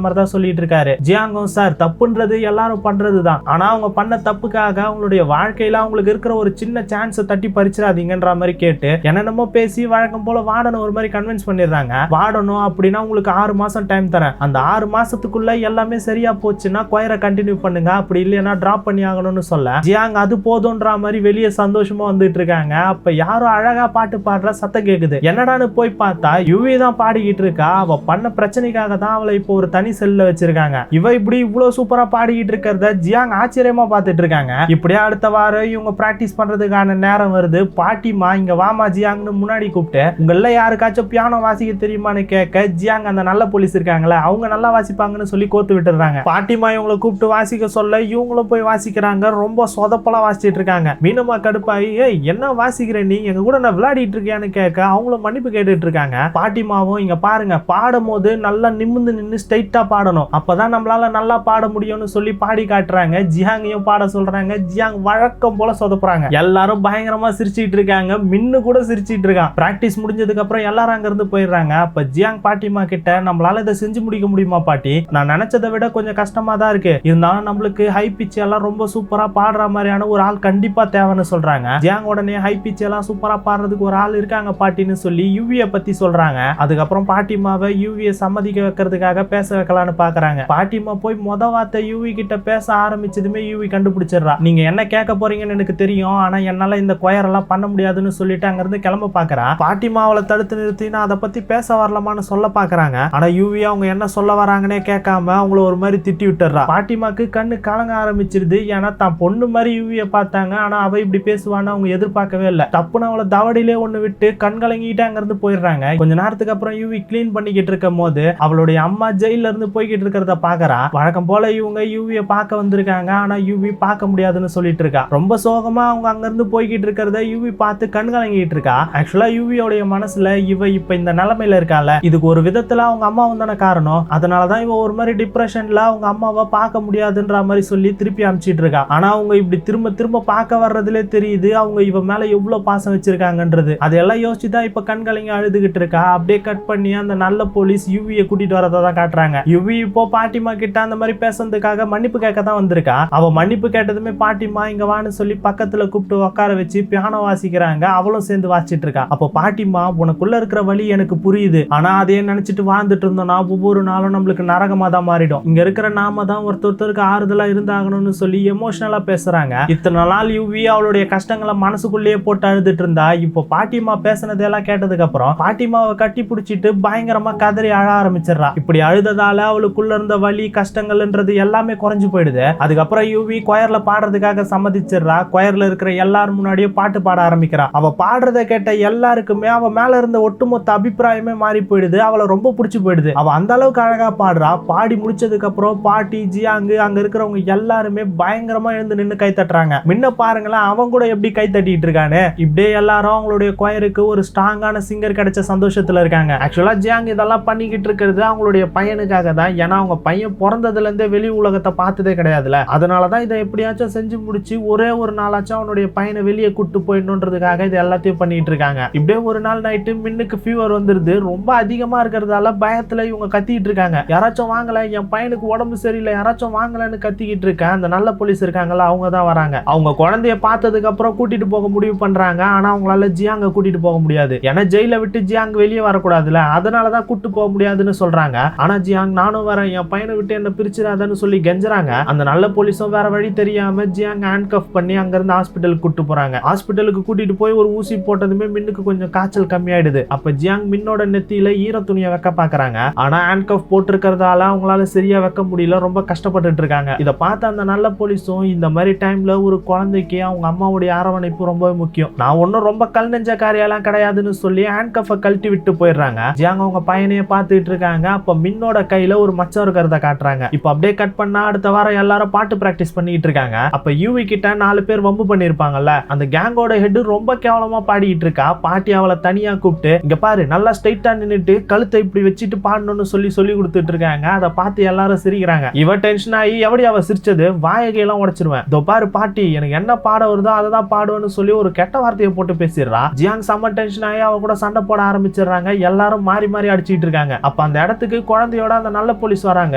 A: மாதிரி தான் சொல்லிட்டு இருக்காரு. ஜியாங்கும் சார் தப்புன்றது எல்லாரும் பண்றதுதான், ஆனா அவங்க பண்ண தப்புக்காக அவங்களுடைய வாழ்க்கையில அவங்களுக்கு இருக்கிற ஒரு சின்ன சான்ஸை தட்டி பறிச்சிடாதீங்கன்ற மாதிரி கேட்டு என்னென்னமோ பேசி வழக்கம் போல வார்டனை ஒரு மாதிரி கன்வின்ஸ் பண்ணிடுறாங்க. வார்டனும் அப்படின்னா உங்களுக்கு 6 மாசம் டைம் தரேன், அந்த 6 மாசத்துக்குள்ள எல்லாமே சரியா போச்சுன்னா கொயரை கண்டினியூ பண்ணுங்க, அப்படி இல்லைன்னா டிராப் பண்ணி ஆகணும்னு சொல்ல ஜியாங் அது போதும்ன்ற மாதிரி வெளியே சந்தோஷமா வந்துட்டு இருக்காங்க. அப்ப யாரும் அழகா பாட்டு பாடுற சத்தம் கேக்குது. என்னடான்னு போய் பார்த்தா யுவி தான் பாடிக்கிட்டு இருக்கா. அவ பண்ண பிரச்சனைக்காக தான் அவளை இப்போ ஒரு தனி செல்ல வச்சிருக்காங்க. இவ இப்படி இவ்வளவு சூப்பரா பாடிக்கிட்டு இருக்கிறத ஜியாங் ஆச்சரியமா பார்த்துட்டு இருக்காங்க. இப்படியே அடுத்த வாரம் இவங்க பிராக்டிஸ் பண்றதுக்கான நேரம் வருது. பாட்டிமா இங்க வாமா ஜியாங்னு முன்னாடி கூப்பிட்டு உங்கள யாருக்காச்சும் பியானோ வாசிக்க தெரியுமான்னு கேட்க ஜியாங் அந்த நல்ல போலீஸ் இருக்காங்களே அவங்க நல்லா வாசிப்பாங்கன்னு சொல்லி கோத்து விட்டுறாங்க. பாட்டிமா இவங்களை கூப்பிட்டு வாசிக்க சொல்ல இவங்களும் போய் வாசிக்கிறாங்க. ரொம்ப சொதப்பலா வாசிச்சிட்டு இருக்காங்க. மீனமா கடுப்பாயி என்ன வாசிக்கிற நீ, எங்க கூட நான் விளையாடிட்டு இருக்கியான்னு கேட்க அவங்களும் மன்னிப்பு கேட்டுட்டு இருக்காங்க. பாட்டிமாவும் இங்க பாருங்க, பாடும் போது நல்லா நிமிர்ந்து நின்று ஸ்ட்ரைட்டா பாடணும், அப்பதான் நம்மளால நல்லா பாட முடியும்னு சொல்லி பாடி காட்டுறாங்க. ஜியாங்கையும் பாட சொல்றாங்க. ஜியாங் வழக்கம் போல சொதப்புறாங்க. எல்லாரும் பயங்கரமா சிரிச்சிட்டு இருக்காங்க. மின்னு கூட சிரிச்சிட்டு இருக்கான். பிராக்டிஸ் முடிஞ்சதுக்கு அப்புறம் எல்லாரும் அங்க இருந்து போயிடுறாங்க. அப்ப ஜியாங் பாட்டிமா கிட்ட நம்மளால இதை செஞ்சு முடிக்க முடியுமா பாட்டி, நான் நினைச்சதை விட கொஞ்சம் கஷ்டமா தான் இருக்கு, இருந்தாலும் நம்மளுக்கு ஹை பிச் எல்லாம் ரொம்ப சூப்பரா பாடுற மாதிரியான ஒரு ஆள் கண்டிப்பா தேவைன்னு சொல்றாங்க. ஜியாங் உடனே ஹை பிச் எல்லாம் சூப்பரா பாடுறதுக்கு ஒரு ஆள் இருக்காங்க பாட்டின்னு சொல்லி யுவிய பத்தி சொல்றாங்க. அதுக்கப்புறம் பாட்டிமாவை யுவிய சம்மதிக்க வைக்கிறதுக்காக பேச வைக்கலான்னு பாக்குறாங்க. பாட்டிமா போய் மொத வார்த்தை யுவி கிட்ட பேச ஆரம்பிச்சதுமே யுவி கண்டுபிடிச்சிடறா. நீங்க என்ன கேட்க போறீங்கன்னு எனக்கு தெரியும், ஆனா என்னால இந்த கொயர் எல்லாம் பண்ண முடியாதுன்னு சொல்லிட்டு அங்க இருந்து கிளம்ப பாக்குறா. பாட்டிமா அவளை தடுத்து நிறுத்தினா அதை பத்தி பேச வரலாமான்னு சொல்ல பாக்குறாங்க. ஆனா யுவி அவங்க என்ன சொல்ல வராங்கன்னே கேட்காம அவங்கள ஒரு மாதிரி திட்டி விட்டுறா. பாட்டிமாக்கு கண்ணு கலங்க ஆரம்பிச்சிருது. ஏன்னா தான் பொண்ணு மாதிரி யுவிய பார்த்தாங்க, ஆனா அவ இப்படி பேசுவான்னு அவங்க எதிர்பார்க்கவே இல்லை. தப்புன்னு அவளை தவடியிலே ஒண்ணு விட்டு கண் கலங்கிட்டு அங்க இருந்து போயிடுறாங்க. கொஞ்ச நேரத்துக்கு அப்புறம் யுவி கிளீன் பண்ணிக்கிட்டு இருக்கும் போது அவளுடைய அம்மா ஜெயில இருந்து போய்கிட்டு இருக்கிறத பாக்குறா. வழக்கம் போல இவங்க யுவிய பார்க்க வந்திருக்காங்க, ஆனா யுவி பார்க்க முடியாதுன்னு சொல்லிட்டு இருக்கா. ரொம்ப சோகமா அவங்க அங்க இருந்து போய்கிட்டு இருக்கிறத யுவி பார்த்து கண் கலங்கிட்டு இருக்கா. ஆக்சுவலா யுவியோடைய மனசுல இவ இப்ப இந்த நிலைமையில இருக்கால, இதுக்கு ஒரு விதத்துல அவங்க அம்மாவும் தானே காரணம், அதனாலதான் இவ ஒரு மாதிரி டிப்ரெஷன்ல அவங்க அம்மாவை பார்க்க முடியாதுன்ற மாதிரி சொல்லி திருப்பி அனுப்பிச்சிட்டு இருக்கா. ஆனா அவங்க இப்படி திரும்ப திரும்ப பார்க்க வர்றதுலே தெரியுது அவங்க இவ மேல எவ்வளவு பாசம் வச்சிருக்காங்கன்றது. அதெல்லாம் யோசிச்சுதான் இப்ப கண்கலங்க அழுதுகிட்டு இருக்கா. அப்படியே கட் பண்ணி அந்த நல்ல போலீஸ் யுவியை கூட்டிட்டு வரதான் காட்டுறாங்க. யுவி இப்போ பாட்டிமா கிட்ட அந்த மாதிரி பேசுறதுக்காக மன்னிப்பு கேட்க தான் வந்திருக்கா. அவ மன்னிப்பு கேட்டதுமே பாட்டிமா இங்க வான்னு சொல்லி பக்கத்துல கூப்பிட்டு உட்கார வச்சு பியானோ வாசிக்கிறாங்க. அவளும் சேர்ந்து வாசிச்சுட்டு இருக்கா. அப்போ பாட்டிமா உனக்குள்ள இருக்கிற வழி எனக்கு புரியுது, ஆனா அதே நினைச்சிட்டு வாழ்ந்துட்டு இருந்தோம்னா ஒவ்வொரு நாளும் நம்மளுக்கு நரகமா தான் மாறிடும். இங்க இருக்கிற நாம தான் ஒருத்தருக்கு ஆறுதலா இருந்தாகணும்னு சொல்லி எமோஷனலா பேசுறாங்க. இத்தனை நாள் யுவி அவளுடைய கஷ்டங்களை மனசுக்குள்ளேயே போட்டு அழுதுட்டு இருந்தா. இப்போ பாட்டிமா பேசினதெல்லாம் கேட்டதுக்கு அப்புறம் பாட்டிமாவை கட்டி பிடிச்சிட்டு பயங்கரமா கதறி அழ ஆரம்பிச்சிடறா. இப்படி அழுததால அவளுக்குள்ள இருந்த வலி கஷ்டங்கள்ன்றது எல்லாமே குறைஞ்சு போயிடுது. அதுக்கப்புறம் யுவி கொயர்ல பாடுறதுக்காக சம்மதிச்சிடறா. கொயர்ல இருக்கிற எல்லாரும் முன்னாடியே பாட்டு பாட ஆரம்பிக்கிறா. அவ பாடுறத கேட்ட எல்லாருக்குமே அவ மேல இருந்த ஒட்டுமொத்த அபிப்பிராயமே மாறி போயிடுது. அவளை ரொம்ப பிடிச்சு போயிடுது. அவ அந்த அளவுக்கு அழகா பாடுறா. பாடி முடிச்சதுக்கு அப்புறம் பாட்டி ஜியாங்கு அங்க இருக்கிறவங்க எல்லாருமே பயங்கரமா எழுந்து நின்று கை தட்டுறாங்க. முன்ன பாருங்களேன் அவன் கூட எப்படி கை தட்டிட்டு இருக்கானு. இப்படியே எல்லாரும் அவங்களுடைய கொயருக்கு ஒரு ஸ்ட்ராங்கான சிங்கர் கிடைச்ச சந்தோஷத்துல இருக்காங்க. ஆக்சுவலா ஜியாங் இதெல்லாம் பண்ணிக்கிட்டு இருக்கிறது அவங்களுடைய பையனுக்காக தான். ஏன்னா அவங்க பையன் பிறந்ததுல இருந்தே வெளி உலகத்தை பார்த்ததே கிடையாதுல, அதனாலதான் இதை எப்படியாச்சும் செஞ்சு முடிச்சு ஒரே ஒரு நாளாச்சும் அவனுடைய பையனை வெளியே கூட்டு போயிடணுன்றதுக்காக இது எல்லாத்தையும் பண்ணிட்டு இருக்காங்க. இப்படியே ஒரு நாள் நைட்டு மின்னுக்கு ஃபீவர் வந்துருது. ரொம்ப அதிகமா இருக்கிறதால பயத்துல இவங்க கத்திட்டு இருக்காங்க. யாராச்சும் வாங்கல, என் பையனுக்கு உடம்பு சரியில்லை, யாராச்சும் வாங்கலன்னு கத்திக்கிட்டு இருக்கேன். அந்த நல்ல போலீஸ் இருக்காங்கல்ல அவங்க தான் வராங்க. அவங்க குழந்தைய பார்த்ததுக்கு அப்புறம் கூட்டிட்டு போக முடிவு பண்றாங்க. ஆனா அவங்களால ஜியாங்க கூட்டிட்டு போக முடியாது. ஏன்னா ஜெயில விட்டு ஜியாங் வெளியே வரக்கூடாதுல, அதனாலதான் கூட்டு போக முடியாதுன்னு சொல்றாங்க. ஆனா ஜியாங் நானும் வரேன், என் பையனை விட்டு என்ன பிரிச்சிடாதன்னு சொல்லி கெஞ்சுறாங்க. அந்த நல்ல போலீஸும் வேற வழி தெரியாம ஜியாங் ஹேண்ட் கஃப் பண்ணி அங்க இருந்து ஹாஸ்பிட்டலுக்கு கூட்டு போறாங்க. ஹாஸ்பிட்டலுக்கு கூட்டிட்டு போய் ஒரு ஊசி போட்டதுமே மின்னுக்கு கொஞ்சம் காய்ச்சல் கம்மியாயிடுது. அப்ப ஜியாங் மின்னோட நெத்தியில ஈர துணியை வைக்க பாக்குறாங்க. ஆனா ஹேண்ட் கஃப் போட்டிருக்கிறதால அவங்களால சரியா வைக்க முடியல, ரொம்ப கஷ்டப்பட்டு இருக்காங்க. இதை பார்த்து அந்த நல்ல போலீஸும் இந்த மாதிரி டைம்ல ஒரு குழந்தைக்கு அவங்க அம்மாவுடைய அரவணைப்பு ரொம்ப முக்கியம், நான் ஒன்னும் ரொம்ப கல் நெஞ்ச காரியெல்லாம் கிடையாதுன்னு சொல்லி ஹேண்ட் கஃபை கழட்டி விட்டு போயிடுறாங்க. ஜியாங் அவங்க பையனையே பார்த்துட்டு இருக்காங்க. அப்ப மின்னோட கையில ஒரு மச்சம் இருக்கிறத காட்டுறாங்க. இப்ப அப்படியே கட் பண்ணா அடுத்த வாரம் எல்லாரும் பாட்டு பிராக்டிஸ் பண்ணிட்டு இருக்காங்க. அப்ப யூவி கிட்ட 4 பேர் வம்பு பண்ணிருப்பாங்கல்ல, அந்த கேங்கோட ஹெட் ரொம்ப கேவலமா பாடிட்டு இருக்கா. பாட்டி அவளை தனியா கூப்பிட்டு இங்க பாரு நல்லா ஸ்ட்ரைட்டா நின்னுட்டு கழுத்தை இப்படி வச்சுட்டு பாடணும்னு சொல்லி கொடுத்துட்டு இருக்காங்க. அதை பார்த்து எல்லாரும் சிரிக்கிறாங்க. இவ டென்ஷன் ஆகி எப்படி அவ சிரிச்சது வாயகையெல்லாம் உடைச்சிருவேன். இதோ பாரு பாட்டி எனக்கு என்ன பாட வருதோ அதை தான் பாடுவேன்னு சொல்லி ஒரு கெட்ட வார்த்தையை போட்டு பேசிடுறா. ஜியாங் செம்ம டென்ஷன் ஆகி அவ கூட சண்டை போட ஆரம்பிச்சிடுறாங்க. எல்லாரும் மாறி மாறி அடிச்சிட்டு இருக்காங்க. அப்ப அந்த இடத்துக்கு குழந்தையோட அந்த நல்ல போலீஸ் வராங்க.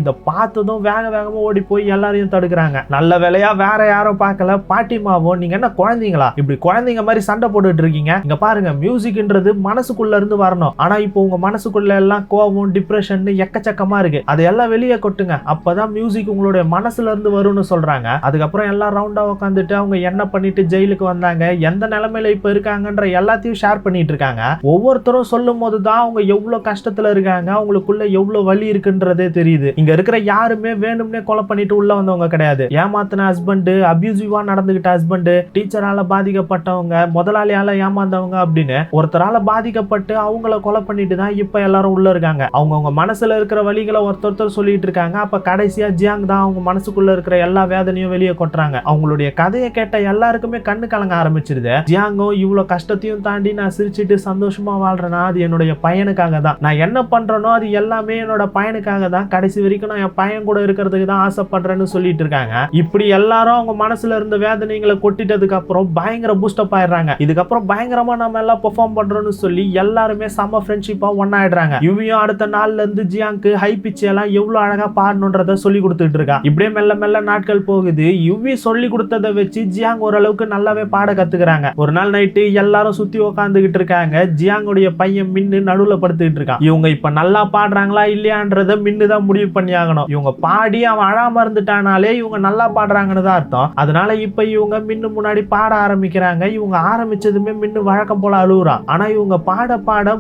A: இதை பார்த்ததும் வேகமா ஓடி போய் எல்லாரையும் தடுக்கிறாங்க. நல்ல வேலையா வேற யாரும் பார்க்கல. பாட்டிமாவும் நீங்க என்ன குழந்தைங்களா இப்படி குழந்தைங்க மாதிரி சண்டை போட்டுட்டு இருக்கீங்க? இங்க பாருங்க மியூசிக்ன்றது மனசுக்குள்ள இருந்து வரணும். ஆனா இப்போ உங்க மனசுக்குள்ள எல்லாம் கோபம் டிப்ரெஷன் எக்கச்சக்கமா இருக்கு. அதையெல்லாம் வெளியே கொட்டுங்க. அப்பதான் மியூசிக் உங்களுடைய மனசுல இருந்து வரும்னு சொல்றாங்க. அதுக்கப்புறம் எல்லாம் ரவுண்டா உட்காந்துட்டு அவங்க என்ன பண்ணிட்டு ஜெயிலுக்கு வந்தாங்க, எந்த நிலைமையில இப்ப இருக்காங்கன்ற எல்லாத்தையும் ஷேர் பண்ணிட்டு இருக்காங்க. ஒவ்வொருத்தரும் சொல்லும் போதுதான் அவங்க எவ்வளவு கஷ்டத்துல இருக்காங்க, அவங்களுக்குள்ள எவ்வளவு வலி இருக்குன்றதே தெரியுது. இங்க இருக்கிற யாருமே வேணும்னே கொலை பண்ணிட்டு உள்ள வந்தவங்க கிடையாது. ஏமாத்தின ஹஸ்பண்ட், அபியூசிவா நடந்துகிட்ட ஹஸ்பண்ட், டீச்சரால பாதிக்கப்பட்டவங்க, முதலாளியால ஏமாந்தவங்க அப்படின்னு ஒருத்தரால பாதிக்கப்பட்டு அவங்கள கொலை பண்ணிட்டு தான் இப்ப எல்லாரும் உள்ள இருக்காங்க. அவங்க மனசுல இருக்கிற வலிகளை ஒருத்தர் சொல்லிட்டு இருக்காங்க. அப்ப கடைசியா ஜியாங் தான் அவங்க மனசுக்குள்ள இருக்கிற எல்லா வேதனையும் வெளியே கொட்டுறாங்க. அவங்களுடைய கதையை கேட்ட எல்லாருக்குமே கண்ணு கலங்க ஆரம்பிச்சிருது. ஜியாங்கும் இவ்வளவு கஷ்டத்தையும் தாண்டி நான் சிரிச்சிட்டு சந்தோஷமா வாழ்றேன்னா அது என்னுடைய பையனுக்காக தான். நான் என்ன பண்றேனோ அது எல்லாமே என்னோட பையனுக்காக தான். கடைசி வரைக்கும் நான் என் பையன் கூட இருக்கிறதுக்கு தான் ஆசைப்படுறேன்னு சொல்லிட்டு இருக்காங்க. இப்படி எல்லாரும் அவங்க மனசுல இருந்த வேதனைகளை கொட்டிட்டதுக்கு அப்புறம் பயங்கர பூஸ்டப் ஆயிடுறாங்க. இதுக்கப்புறம் பயங்கரமா நம்ம எல்லாம் பெர்ஃபார்ம் பண்றோம்னு சொல்லி எல்லாருமே செம ஃப்ரெண்ட்ஷிப்பா ஒன்னாயிடுறாங்க. இவயும் அடுத்த நாள்ல இருந்து ஜியாங்க்கு ஹை பிட்ச் எல்லாம் எவ்வளவு அழகா பாடணும்ன்றத சொல்லி கொடுத்துட்டு இருக்கா. இப்படியே மெல்ல மெல்ல நாட்கள் போகுது. யுவி சொல்லி கொடுத்ததை வச்சு ஜியாங் ஓரளவுக்கு நல்லாவே பாட கத்துக்கிறாங்க. ஒரு நாள் நைட்டு எல்லாரும் சுத்தி உட்காந்துக்கிட்டு இருக்காங்க. ஜியாங்குடைய பையன் மின்னு நடுவுல படுத்துக்கிட்டு இருக்கான். இவங்க இப்ப நல்லா பாடுறாங்களா இல்லையான்றத மின்னு தான் முடிவு பண்ணி ஆகணும். இவங்க பாடி அவன் அழாம இருந்துட்டானாலே இவங்க நல்லா பாடுறாங்கன்னு தான் அர்த்தம். அதனால இப்ப இவங்க மின்னு முன்னாடி பாட ஆரம்பிக்கிறாங்க. இவங்க ஆரம்பிச்சதுமே மின்னு வழக்கம் போல அழுகுறான். ஆனா இவங்க பாட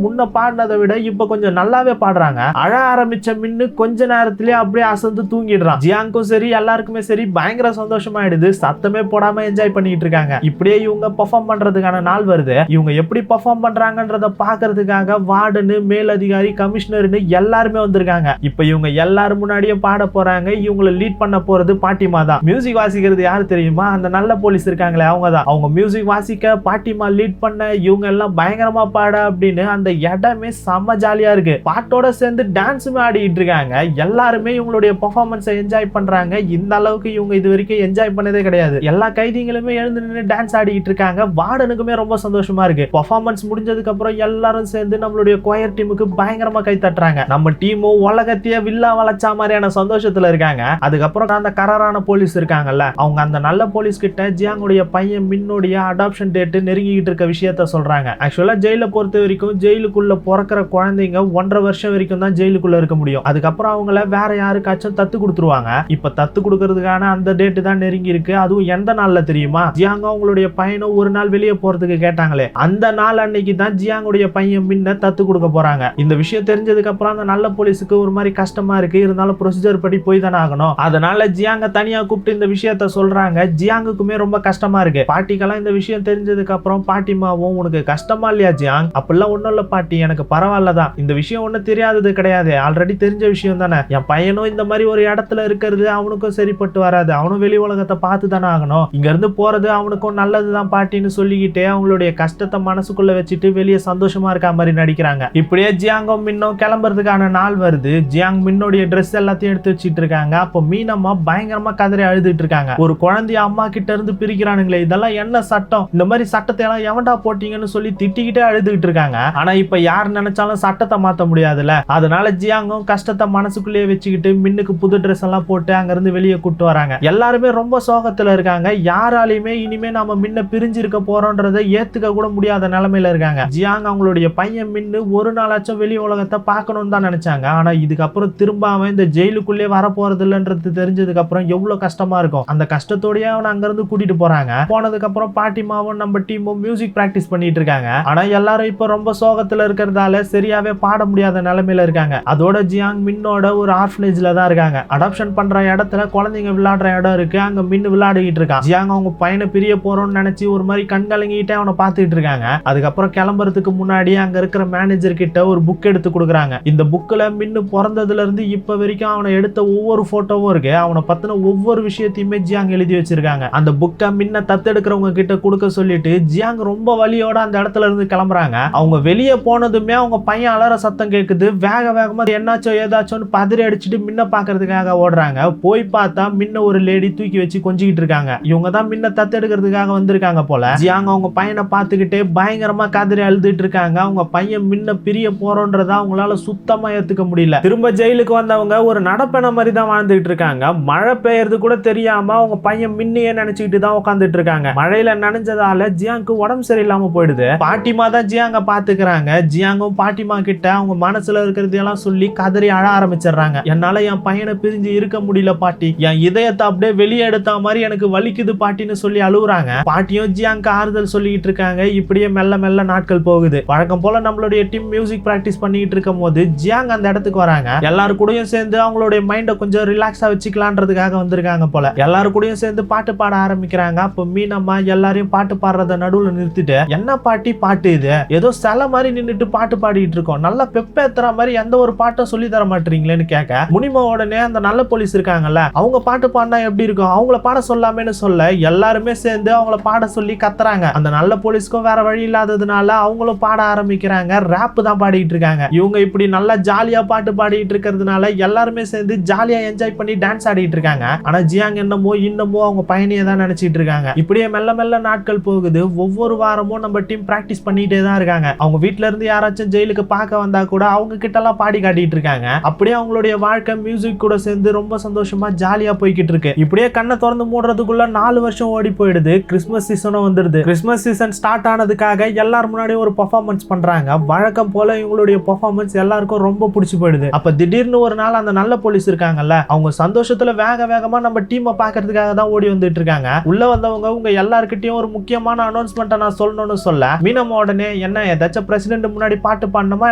A: முன்ன பாடினதை விட இப்ப கொஞ்சம் நல்லாவே பாடுறாங்க. அழ ஆரம்பிச்ச மின்னு கொஞ்ச நேரத்திலேயே அப்படியே அசந்து தூங்கிடுறான். ஜியாங்கும் சரி எல்லாருக்குமே சரி பயங்கர சந்தோஷமாயிடுது. சத்தமே போடாம என்ஜாய் பண்ணிட்டு இருக்காங்க. இப்படியே இவங்க பெர்ஃபார்ம் பண்றதுக்கான நாள் வருது. இவங்க எப்படி பெர்ஃபார்ம் பண்றாங்கன்றத பாக்குறதுக்காக வார்டன், மேலதிகாரி, கமிஷனர்னு எல்லாருமே வந்திருக்காங்க. இப்ப இவங்க எல்லாரும் முன்னாடியே பாட போறாங்க. இவங்களை லீட் பண்ண போறது பாட்டிமா தான். மியூசிக் வாசிக்கிறது யாரு தெரியுமா? அந்த நல்ல போலீஸ் இருக்காங்களே அவங்க தான். அவங்க மியூசிக் வாசிக்க பாட்டிமா லீட் பண்ண இவங்க எல்லாம் பயங்கரமா பாட அப்படின்னு அந்த இடமே செம்ம ஜாலியா இருக்கு. பாட்டோட சேர்ந்து டான்ஸுமே ஆடிட்டு இருக்காங்க. எல்லாருமே இவங்களுடைய பெர்ஃபார்மன்ஸை என்ஜாய் பண்றாங்க. இந்த அளவுக்கு இவங்க இது வரைக்கும் என்ஜாய் பண்ணதே கிடையாது. எல்லா கைதிகளுமே எழுந்து நின்று டான்ஸ் ஆடிட்டு இருக்காங்க. வார்டனுக்குமே ரொம்ப சந்தோஷமா இருக்கு. பெர்ஃபார்மன்ஸ் முடிஞ்சதுக்கு அப்புறம் எல்லாரும் சேர்ந்து நம்மளுடைய கொயர் டீமுக்கு பயங்கரமா கை தட்டுறாங்க. நம்ம டீமும் உலகத்தையே வில்லா வளைச்சா மாதிரியான சந்தோஷத்துல இருக்காங்க. அதுக்கப்புறம் அந்த கராரான போலீஸ் இருக்காங்கல்ல, அவங்க அந்த நல்ல போலீஸ் கிட்ட ஜியாங்குடைய பையன் மின்னுடைய அடாப்ஷன் டேட் நெருங்கிட்டு இருக்க விஷயத்த சொல்றாங்க. ஆக்சுவலா ஜெயில பொறுத்த வரைக்கும் ஜெயிலுக்குள்ள பிறக்கிற குழந்தைங்க 1.5 வருஷம் வரைக்கும் தான் ஜெயிலுக்குள்ள இருக்க முடியும். அதுக்கப்புறம் அவங்கள வேற யாருக்காச்சும் தத்து கொடுத்துருவாங்க. இப்ப தத்து கொடுக்கறதுக்கான அந்த டேட் தான் நெருங்கி இருக்கு. அதுவும் எந்த நாள்ல தெரியுமா? ஜியாங் அவங்களுடைய பையனும் ஒரு நாள் வெளியே போறதுக்கு கேட்டாங்களே, அந்த நாள் அன்னைக்கு தான் ஜியாங்குடைய பையன் மின்ன தத்து கொடுக்க போறாங்க. இந்த விஷயம் தெரிஞ்சதுக்கு அப்புறம் அந்த நல்ல போலீஸுக்கு ஒரு மாதிரி கஷ்டமா இருக்கு. இருந்தாலும் ப்ரொசீஜர் படி போய் தானே ஆகணும். அதனால ஜியாங்க தனியா கூப்பிட்டு இந்த விஷயத்த சொல்றாங்க. ஜியாங்குக்குமே ரொம்ப கஷ்டமா இருக்கு. பாட்டிக்கெல்லாம் இந்த விஷயம் தெரிஞ்சதுக்கு அப்புறம் பாட்டிமாவும் உனக்கு கஷ்டமா இல்லையா ஜியாங்? அப்படிலாம் ஒண்ணும் இல்ல பாட்டி, எனக்கு பரவாயில்லதான். இந்த விஷயம் ஒண்ணு தெரியாதது கிடையாது, ஆல்ரெடி தெரிஞ்ச விஷயம் தானே. என் பையனும் இந்த மாதிரி ஒரு இடத்துல இருக்கிறது அவனுக்கும் சரிப்பட்டு வராது. அவனும் வெளி உலகத்தை பார்த்து தானே ஆகணும். இங்க இருந்து போறது அவனுக்கும் நல்லதுதான் பாட்டின்னு சொல்லிக்கிட்டே அவங்களுடைய கஷ்டத்தை மனசுக்குள்ள வச்சுட்டு வெளியே சந்தோஷமா இருக்க மாதிரி நடிக்கிறாங்க. இப்படியே ஜியாங்கும் மின்னும் கிளம்புறதுக்கான நாள் வருது. ஜியாங் மின்னோடைய ட்ரெஸ் எல்லாத்தையும் எடுத்து வச்சிட்டு இருக்காங்க. அப்போ மீனம்மா பயங்கரமா கதறி அழுதுட்டு இருக்காங்க. ஒரு குழந்தைய அம்மா கிட்ட இருந்து பிரிக்கிறானுங்களே, இதெல்லாம் என்ன சட்டம்? இந்த மாதிரி சட்டத்தை எல்லாம் எவன்டா போட்டீங்கன்னு சொல்லி திட்டிக்கிட்டே அழுதுகிட்டு இருக்காங்க. ஆனா இப்ப யார் நினைச்சாலும் சட்டத்தை மாத்த முடியாதுல்ல. அதனால ஜியாங்கும் கஷ்டத்தை மனசுக்குள்ளேயே வச்சுக்கிட்டு மின்னுக்கு புது ட்ரெஸ் எல்லாம் போட்டு அங்க இருந்து வெளியே கூட்டு வராங்க. எல்லாருமே ரொம்ப சோகத்துல இருக்காங்க. யாராலையுமே இனிமே நாம மின்ன பிரிஞ்சு இருக்க போறோம்ன்றதை ஏத்துக்க கூட முடியாத நிலைமையில இருக்காங்க. ஜியாங் அவங்களுடைய பையன் மின்னு ஒரு நாளாச்சும் வெளி உலகத்தை பார்க்கணும்னு தான் நினைச்சாங்க. ஆனா இதுக்கப்புறம் திரும்ப அவன் இந்த ஜெயிலுக்குள்ளே வர போறது இல்லைன்றது தெரிஞ்சதுக்கு அப்புறம் எவ்வளவு கஷ்டமா இருக்கும். அந்த கஷ்டத்தோடய அவன் அங்க இருந்து கூட்டிட்டு போறாங்க. போனதுக்கு அப்புறம் பாட்டிமாவும் நம்ம டீமும் மியூசிக் பிராக்டிஸ் பண்ணிட்டு இருக்காங்க. ஆனா எல்லாரும் இப்ப ரொம்ப சோகத்துல இருக்கிறதால சரியாவே பாட முடியாத நிலைமையில இருக்காங்க. அதோட ஜியாங் மின்னோட ஒரு ஆர்ஃபனேஜ்ல தான் இருக்காங்க. அடாப்ஷன் பண்ற இடத்துல குழந்தைங்க விளையாடுற இடம் இருக்கு. அங்க மின்னு விளையாடிட்டு இருக்கான். ஜியாங் அவங்க பையனை பிரிய போறோம்னு நினைச்சு ஒரு மாதிரி கண்கலங்கிட்டே அவனை பார்த்துட்டு இருக்காங்க. அதுக்கப்புறம் கிளம்புறதுக்கு முன்னாடி அங்க இருக்கிற மேனேஜர் கிட்ட ஒரு புக் எடுத்து கொடுக்குறாங்க. இந்த புக்ல மின்னு பிறந்ததுல இருந்து இப்ப வரைக்கும் அவனை எடுத்த ஒவ்வொரு போட்டோவும் இருக்கு. அவனை பத்தின ஒவ்வொரு விஷயத்தையுமே ஜியாங் எழுதி வச்சிருக்காங்க. அந்த புக்கை மின்ன தத்தெடுக்கிறவங்க கிட்ட கொடுக்க சொல்லிட்டு ஜியாங் ரொம்ப வலியோட அந்த இடத்துல இருந்து கிளம்ப கிளம்புறாங்க. அவங்க வெளியே போனதுமே அவங்க பையன் அலற சத்தம் கேக்குது. வேக வேகமா என்னாச்சோ ஏதாச்சோன்னு பதறி அடிச்சுட்டு மின்ன பாக்குறதுக்காக ஓடுறாங்க. போய் பார்த்தா மின்ன ஒரு லேடி தூக்கி வச்சு கொஞ்சிக்கிட்டு இருக்காங்க. இவங்க தான் மின்ன தத்தெடுக்கிறதுக்காக வந்திருக்காங்க போல. ஜியாங் அவங்க பையனை பார்த்துக்கிட்டே பயங்கரமா கதறி அழுதுட்டு இருக்காங்க. அவங்க பையன் மின்ன பிரிய போறோன்றத அவங்களால சுத்தமா ஏத்துக்க முடியல. திரும்ப ஜெயிலுக்கு வந்தவங்க ஒரு நடப்பென மாதிரி தான் வாழ்ந்துட்டு இருக்காங்க. மழை பெய்யறது கூட தெரியாம அவங்க பையன் மின்னையே நினைச்சுக்கிட்டு தான் உட்காந்துட்டு இருக்காங்க. மழையில நனைஞ்சதால ஜியாங்க்கு உடம்பு சரியில்லாம போயிடுது. பாட்டிமா தான் ஜியாங்க பாத்துக்கிறாங்க. ஜியாங்கும் பாட்டிமா கிட்ட அவங்க மனசுல இருக்கிறதெல்லாம் சொல்லி கதறி அழ ஆரம்பிச்சிடுறாங்க. என்னால என் பையனை பிரிஞ்சு இருக்க முடியல பாட்டி, என் இதயத்தை அப்படியே வெளியே எடுத்த மாதிரி எனக்கு வலிக்குது பாட்டின்னு சொல்லி அழுகுறாங்க. பாட்டியும் ஜியாங்க்கு ஆறுதல் சொல்லிட்டு இருக்காங்க. இப்படியே மெல்ல மெல்ல நாட்கள் போகுது. வழக்கம் போல நம்மளுடைய டீம் மியூசிக் பிராக்டிஸ் பண்ணிட்டு இருக்கும் போது ஜியாங் அந்த இடத்துக்கு வராங்க. எல்லாரு கூடயும் சேர்ந்து அவங்களுடைய மைண்டை கொஞ்சம் ரிலாக்ஸா வச்சுக்கலான்றதுக்காக வந்திருக்காங்க போல. எல்லாரு கூடயும் சேர்ந்து பாட்டு பாட ஆரம்பிக்கிறாங்க. அப்ப மீனம்மா எல்லாரையும் பாட்டு பாடுறத நடுவுல நிறுத்திட்டு, என்ன பாட்டி பாட்டு இது, ஏதோ சில மாதிரி நின்னுட்டு பாட்டு பாடிட்டு இருக்கோம், நல்லா பெப்பேத்துற மாதிரி எந்த ஒரு பாட்டும் சொல்லி தர மாட்டீங்களேன்னு கேட்க, முனிமா உடனே அந்த நல்ல போலீஸ் இருக்காங்கல்ல, அவங்க பாட்டு பாடினா எப்படி இருக்கும், அவங்கள பாட சொல்லாமேன்னு சொல்ல எல்லாருமே சேர்ந்து அவங்கள பாட சொல்லி கத்துறாங்க. அந்த நல்ல போலீஸ்க்கும் வேற வழி இல்லாததுனால அவங்களும் பாட ஆரம்பிக்கிறாங்க. ரேப் தான் பாடிட்டு இருக்காங்க. இவங்க இப்படி நல்லா ஜாலியா பாட்டு பாடிட்டு இருக்கிறதுனால எல்லாருமே சேர்ந்து ஜாலியா என்ஜாய் பண்ணி டான்ஸ் ஆடிட்டு இருக்காங்க. ஆனா ஜியாங் என்னமோ இன்னமும் அவங்க பையனையே தான் நினைச்சிட்டு இருக்காங்க. இப்படியே மெல்ல மெல்ல நாட்கள் போகுது. ஒவ்வொரு வாரமும் நம்ம டீம் பிராக்டிஸ் பண்ணிட்டே தான் இருக்காங்க. அவங்க வீட்ல இருந்து யாராச்சும் ஜெயிலுக்கு பார்க்க வந்தா கூட அவங்க கிட்ட எல்லாம் பாடி காட்டிட்டு இருக்காங்க. அப்படியே அவங்களுடைய வாழ்க்கை மியூசிக் கூட சேர்ந்து ரொம்ப சந்தோஷமா ஜாலியா போய்கிட்டு இருக்கு. இப்படியே கண்ணை திறந்து மூடுறதுக்குள்ள 4 வருஷம் ஓடி போயிடுது. கிறிஸ்மஸ் சீசனும் வந்துருது. கிறிஸ்மஸ் சீசன் ஸ்டார்ட் ஆனதுக்காக எல்லாரும் முன்னாடி ஒரு பெர்ஃபார்மன்ஸ் பண்றாங்க. வழக்கம் போல இவங்களுடைய பெர்ஃபார்மன்ஸ் எல்லாருக்கும் ரொம்ப பிடிச்சு போயிடுது. அப்ப திடீர்னு ஒரு நாள் அந்த நல்ல போலீஸ் இருக்காங்கல்ல, அவங்க சந்தோஷத்துல வேக வேகமா நம்ம டீமை பாக்குறதுக்காக தான் ஓடி வந்துட்டு இருக்காங்க. உள்ள வந்தவங்க உங்க எல்லாருக்கிட்டையும் ஒரு முக்கியமான அனௌன்ஸ்மெண்ட்டை நான் சொல்லணும்னு சொல்ல, மீனம்மா உடனே என்ன ஏதாச்சும் பிரசிடென்ட் முன்னாடி பாட்டு பாடணுமா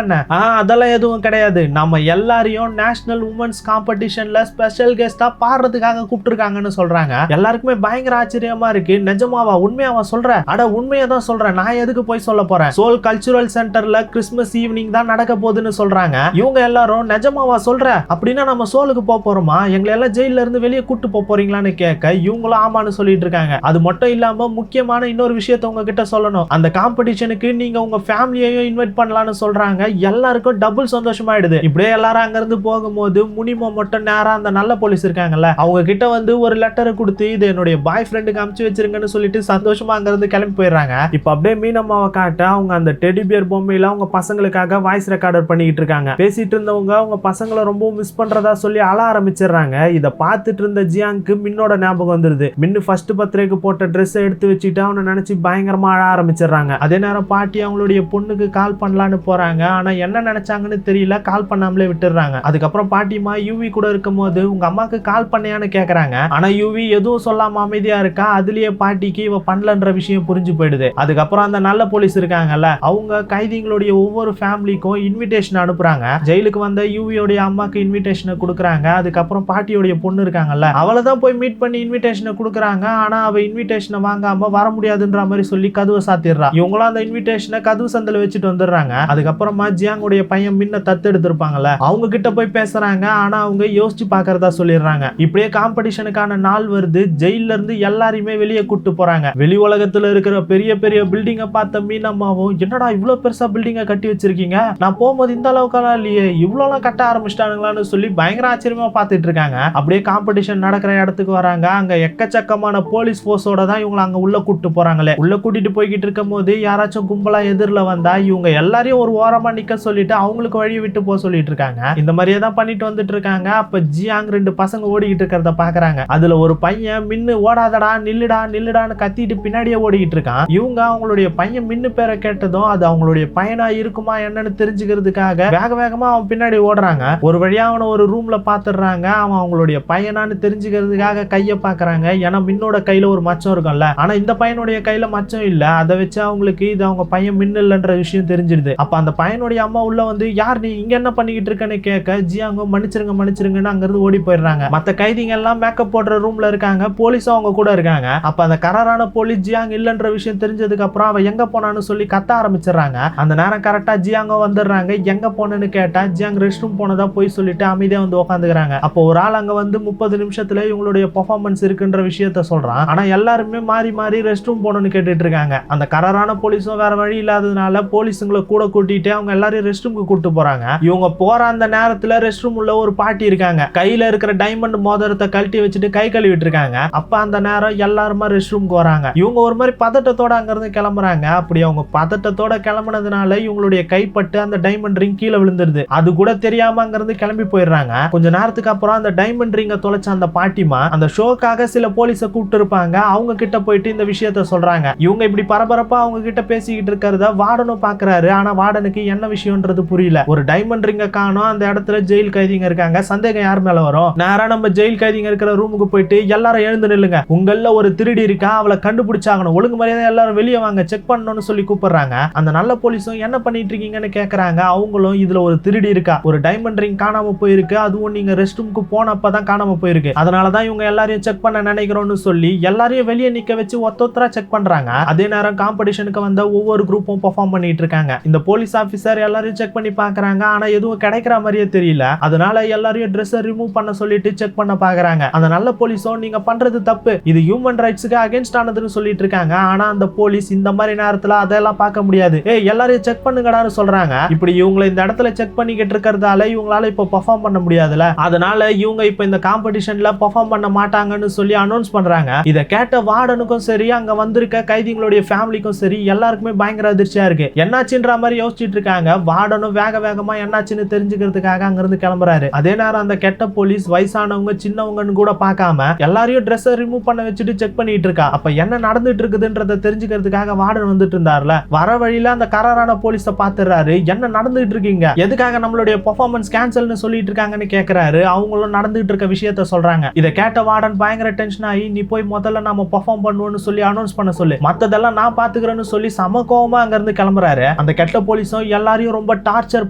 A: என்ன, அதெல்லாம் எதுவும் கிடையாது, நம்ம எல்லாரையும் நேஷனல் உமன்ஸ் காம்படிஷன்ல ஸ்பெஷல் கெஸ்டா பாடுறதுக்காக கூப்பிட்டுருக்காங்கன்னு சொல்றாங்க. எல்லாருக்குமே பயங்கர ஆச்சரியமா இருக்கு. நிஜமாவா, உண்மையாவா சொல்ற? அட உண்மையை தான் சொல்றேன், நான் எதுக்கு போய் சொல்ல போறேன், சோல் கல்ச்சுரல் சென்டர்ல கிறிஸ்மஸ் ஈவினிங் தான் நடக்க போகுதுன்னு சொல்றாங்க. இவங்க எல்லாரும் நிஜமாவா சொல்ற, அப்படின்னா நம்ம சோலுக்கு போக போறோமா, எங்களை எல்லாம் ஜெயில இருந்து வெளியே கூட்டு போறீங்களான்னு கேட்க இவங்களும் ஆமான்னு சொல்லிட்டு இருக்காங்க. அது மட்டும் இல்லாம முக்கியமான இன்னொரு விஷயத்தை உங்ககிட்ட சொல்லணும், அந்த காம்படிஷனுக்கு நீங்க உங்க ஃபேமிலியையும் இன்வைட் பண்ணலாம்னு சொல்றாங்க. எல்லாருக்கும் டபுள் சந்தோஷமாயிடுது. இப்படியே எல்லாரும் அங்க இருந்து போகும்போது முனிமா மட்டும் நேரா அந்த நல்ல போலீஸ் இருக்காங்கல்ல, அவங்க கிட்ட வந்து ஒரு லெட்டரை கொடுத்து இது என்னுடைய பாய் ஃப்ரெண்டுக்கு அனுப்பிச்சு வச்சிருங்கன்னு சொல்லிட்டு சந்தோஷமா அங்க இருந்து கிளம்பி போயிடுறாங்க. இப்ப அப்படியே மீனம்மாவை காட்ட அவங்க அந்த டெடி பியர் பொம்மையில அவங்க பசங்களுக்காக வாய்ஸ் ரெக்கார்டர் பண்ணிட்டு இருக்காங்க. பேசிட்டு இருந்தவங்க அவங்க பசங்களை ரொம்ப மிஸ் பண்றதா சொல்லி அழ ஆரம்பிச்சிடுறாங்க. இதை பார்த்துட்டு இருந்த ஜியாங்க்கு மின்னோட ஞாபகம் வந்துருது. மின்னு ஃபர்ஸ்ட் பர்த்டேக்கு போட்ட ட்ரெஸ் எடுத்து வச்சுட்டு அவனை நினைச்சு பயங்கரமா அழ ஆரம்பிச்சிடுறாங்க. அதே நேரம் பாட்டி அவங்களுடைய பொண்ணுக்கு கால் பண்ணலான்னு போறாங்க. ஆனா என்ன நினைச்சாங்கன்னு தெரியல, கால் பண்ணாமலே விட்டுறாங்க. அதுக்கப்புறம் பாட்டிமா யூவி கூட இருக்கும் போது உங்க அம்மாக்கு கால் பண்ணியான்னு கேக்குறாங்க. ஆனா யூவி எதுவும் சொல்லாம அமைதியா இருக்கா. அதுலயே பாட்டிக்கு இவ பண்ணலன்ற விஷயம் புரிஞ்சு போயிடுது. அதுக்கப்புறம் அந்த நல்ல போலீஸ் இருக்காங்கல்ல, அவங்க கைதிகளுடைய ஒவ்வொரு ஃபேமிலிக்கும் இன்விடேஷன் அனுப்புறாங்க. ஜெயிலுக்கு வந்த யூவியோடைய அம்மாக்கு இன்விடேஷனை கொடுக்குறாங்க. அதுக்கப்புறம் பாட்டியோடைய பொண்ணு இருக்காங்கல்ல, அவளை தான் போய் மீட் பண்ணி இன்விடேஷனை கொடுக்குறாங்க. ஆனா அவ இன்விடேஷனை வாங்காம வர முடியாதுன்ற மாதிரி சொல்லி கதவை சாத்திடுறா. இவங்களும் அந்த இன்விடேஷனை கதவு சந்தில வச்சுட்டு வந்துடுறாங்க. அதுக்கப்புறமா ஜியாங்குடைய பையன் மின்ன தத்து எடுத்திருப்பாங்கல்ல, அவங்க கிட்ட போய் பேசுறாங்க. ஆனா அவங்க யோசிச்சு பாக்குறதா சொல்லிடுறாங்க. இப்படியே காம்படிஷனுக்கான நாள் வருது. ஜெயில இருந்து எல்லாரையுமே வெளியே கூட்டு போறாங்க. வெளி உலகத்துல இருக்கிற பெரிய பெரிய பில்டிங்க பார்த்த மீனம்மாவும், என்னடா இவ்வளவு பெருசா பில்டிங்க கட்டி வச்சிருக்கீங்க, நான் போகும்போது இந்த அளவுக்கெல்லாம் இல்லையே, இவ்வளவு கட்ட ஆரம்பிச்சிட்டானுங்களான்னு சொல்லி பயங்கர ஆச்சரியமா பார்த்துட்டு இருக்காங்க. அப்படியே காம்படிஷன் நடக்கிற இடத்துக்கு வராங்க. அங்க எக்கச்சக்கமான போலீஸ் போர்ஸோட தான் இவங்க அங்க உள்ள கூட்டு போறாங்களே. உள்ள கூட்டிட்டு போய்கிட்டு இருக்கும் போது யாராச்சும் கும்பலா எதிரில வந்தா இவங்க எல்லாரையும் ஒரு ஓரமா நிக்க சொல்லிட்டு அவங்களுக்கு வழி விட்டு போக சொல்லிட்டு இருக்காங்க. இந்த மாதிரியே தான் பண்ணிட்டு வந்துட்டு இருக்காங்க. அப்ப ஜியாங் 2 பசங்க ஓடிக்கிட்டு இருக்கிறத பாக்குறாங்க. அதுல ஒரு பையன் மின்னு ஓடாதடா நில்லுடா நில்லுடான்னு கத்திட்டு பின்னாடியே ஓடிக்கிட்டு இருக்கான். இவங்க அவங்களுடைய பையன் மின்னு பேரை கேட்டதும் அது அவங்களுடைய பையனா இருக்குமா என்னன்னு தெரிஞ்சுக்கிறதுக்காக வேக வேகமா அவன் பின்னாடி ஓடுறாங்க. ஒரு வழியா அவனை ஒரு ரூம்ல பாத்துறாங்க. அவன் அவங்களுடைய பையனான்னு தெரிஞ்சுக்கிறதுக்காக கைய பாக்குறாங்க. ஏன்னா மின்னோட கையில ஒரு மச்சம் இருக்கும்ல, ஆனா இந்த பையனுடைய கையில மச்சம் இல்ல. அதை வச்சு அவங்களுக்கு இது அவங்க பையன் மின்னு இல்லைன்ற விஷயம் தெரிஞ்சிடுது. அப்ப அந்த பையனுடைய அம்மா உள்ள வந்து யார் நீ இங்க என்ன பண்ணிக்கிட்டு இருக்கன்னு கேட்க ஜியாங்க மன்னிச்சிருங்க மன்னிச்சிருங்கன்னு அங்க இருந்து ஓடி போயிடுறாங்க. மத்த கைதிங்க எல்லாம் மேக்கப் போடுற ரூம்ல இருக்காங்க. போலீஸும் அவங்க கூட இருக்காங்க. அப்ப அந்த கராரான போலீஸ் ஜியாங் இல்லன்ற விஷயம் தெரிஞ்சதுக்கு அப்புறம் அவ எங்க போனான்னு சொல்லி கத்த ஆரம்பிச்சிடறாங்க. அந்த நேரம் கரெக்டா ஜியாங்க வந்துடுறாங்க. எங்க போனன்னு கேட்டா ஜியாங் ரெஸ்ட் ரூம் போனதா போய் சொல்லிட்டு அமைதியா வந்து உட்காந்துக்கிறாங்க. அப்போ ஒரு ஆள் அங்க வந்து 30 நிமிஷத்துல இவங்களுடைய பெர்ஃபார்மன்ஸ் இருக்குன்ற விஷயத்த சொல்றான். ஆனா எல்லாருமே மாறி மாறி ரெஸ்ட் ரூம் போனன்னு கேட்டுட்டு இருக்காங்க. அந்த கராரான போலீஸும் வேற வழி வழி இல்லாததுனால போலீஸுங்களை கூட கூட்டிட்டு அவங்க எல்லாரையும் ரெஸ்ட் ரூமுக்கு கூட்டு போறாங்க. இவங்க போற அந்த நேரத்துல ரெஸ்ட் ரூம் உள்ள ஒரு பாட்டி இருக்காங்க. கையில இருக்கிற டைமண்ட் மோதிரத்தை கழட்டி வச்சுட்டு கை கழுவிட்டு இருக்காங்க. அப்ப அந்த நேரம் எல்லாருமே ரெஸ்ட் ரூமுக்கு வராங்க. இவங்க ஒரு மாதிரி பதட்டத்தோட அங்க இருந்து கிளம்புறாங்க. அப்படி அவங்க பதட்டத்தோட கிளம்புனதுனால இவங்களுடைய கைப்பட்டு அந்த டைமண்ட் ரிங் கீழே விழுந்துருது. அது கூட தெரியாம அங்க இருந்து கிளம்பி போயிடுறாங்க. கொஞ்ச நேரத்துக்கு அப்புறம் அந்த டைமண்ட் ரிங்க தொலைச்ச அந்த பாட்டிமா அந்த ஷோக்காக சில போலீஸ கூப்பிட்டு இருப்பாங்க. அவங்க கிட்ட போயிட்டு இந்த விஷயத்த சொல்றாங்க. இவங்க இப்படி பரபரப்பா அவங்க கிட்ட பேசிக்கிட்டு இருக்கிறத வார்டனும் பாக்குறாரு. ஆனா வார்டனுக்கு என்ன விஷயம்ன்றது புரியல. ஒரு டைமண்ட் ரிங்க காணோம், அந்த இடத்துல ஜெயில் கைதிங்க இருக்காங்க, சந்தேகம் யார் மேல வரும்? நேரா நம்ம ஜெயில் கைதிங்க இருக்கிற ரூமுக்கு போயிட்டு எல்லாரும் எழுந்து நில்லுங்க, உங்கள ஒரு திருடி இருக்கா, அவளை கண்டுபிடிச்சாகணும், ஒழுங்கு மரியாதை எல்லாரும் வெளியே வாங்க, செக் பண்ணணும்னு சொல்லி கூப்பிடுறாங்க. அந்த நல்ல போலீஸும் என்ன பண்ணிட்டு இருக்கீங்கன்னு கேக்குறாங்க. அவங்களும் இதுல ஒரு திருடி இருக்கா, ஒரு டைமண்ட் ரிங் காணாம போயிருக்கு, அதுவும் நீங்க ரெஸ்ட் ரூமுக்கு போனப்பதான் காணாம போயிருக்கு, அதனாலதான் இவங்க எல்லாரையும் செக் பண்ண நினைக்கிறோம்னு சொல்லி எல்லாரையும் வெளியே நிக்க வச்சு ஒத்தொத்தரா செக் பண்றாங்க. அதே நேரம் காம்படிஷனுக்கு வந்த ஒவ்வொரு குரூப்பும் பெர்ஃபார்ம் பண்ணிட்டு இருக்காங்க. இந்த போலீஸ் ஆபீசர் எல்லாரையும் செக் பண்ணி பாக்குறாங்க. ஆனா எதுவும் கிடைக்கிற மாதிரியே தெரியல. அதனால எல்லாரையும் ட்ரெஸ்ஸை ரிமூவ் பண்ண சொல்லிட்டு செக் பண்ண பாக்குறாங்க. அந்த நல்ல போலீஸும் நீங்க பண்றது தப்பு, இது ஹியூமன் ரைட்ஸ்க்கு அகைன்ஸ்ட் ஆனதுன்னு சொல்லிட்டு இருக்காங்க. ஆனா அந்த போலீஸ் இந்த மாதிரி நேரத்துல அதெல்லாம் பார்க்க முடியாது, எல்லாரையும் செக் பண்ணுங்கடான்னு சொல்றாங்க. இப்படி இவங்களை இந்த இடத்துல செக் பண்ணிக்கிட்டு இருக்கிறதால இவங்களால இப்ப பெர்ஃபார்ம் பண்ண முடியாதுல, அதனால இவங்க இப்ப இந்த காம்படிஷன்ல பெர்ஃபார்ம் பண்ண மாட்டாங்கன்னு சொல்லி அனௌன்ஸ் பண்றாங்க. இத கேட்ட வார்டனுக்கும் சரி, அங்க வந்திருக்க கைதிகளுடைய ஃபேமிலிக்கும் சரி, எல்லாருக்குமே பயங்கர அதிர்ச்சியா இருக்கு. என்னாச்சுன்ற மாதிரி யோசிச்சுட்டு இருக்காங்க. வார்டனும் வேக வேகமா என்னாச்சுன்னு தெரிஞ்சுக்கிறதுக்காக அங்க இருந்து கிளம்புறாரு. அதே நேரம் அந்த கெட்ட போலீஸ் வயசானவங்க சின்னவங்கன்னு கூட பார்க்காம எல்லாரையும் ட்ரெஸ்ஸை ரிமூவ் பண்ண வச்சுட்டு செக் பண்ணிட்டு இருக்கா. அப்ப என்ன நடந்துட்டு இருக்குதுன்றத தெரிஞ்சுக்கிறதுக்காக வார்டன் வந்துட்டு இருந்தார்ல, வர வழியில அந்த கராரான போலீஸ பாத்துறாரு. என்ன நடந்துட்டு இருக்கீங்க, எதுக்காக நம்மளுடைய பெர்ஃபார்மன்ஸ் கேன்சல்னு சொல்லிட்டு இருக்காங்கன்னு கேக்குறாரு. அவங்களும் நடந்துட்டு இருக்க விஷயத்த சொல்றாங்க. இத கேட்ட வார்டன் பயங்கர டென்ஷன் ஆகி, நீ போய் முதல்ல நாம பெர்ஃபார்ம் பண்ணுவோம்னு சொல்லி அனௌன்ஸ் பண்ண சொல்லு, மத்ததெல்லாம் நான் பாத்துக்கிறேன்னு சொல்லி சம கோவமா அங்க இருந்து கிளம்புறாரு. அந்த கெட்ட போலீஸும் எல்லாரையும் ரொம்ப டார்ச்சர்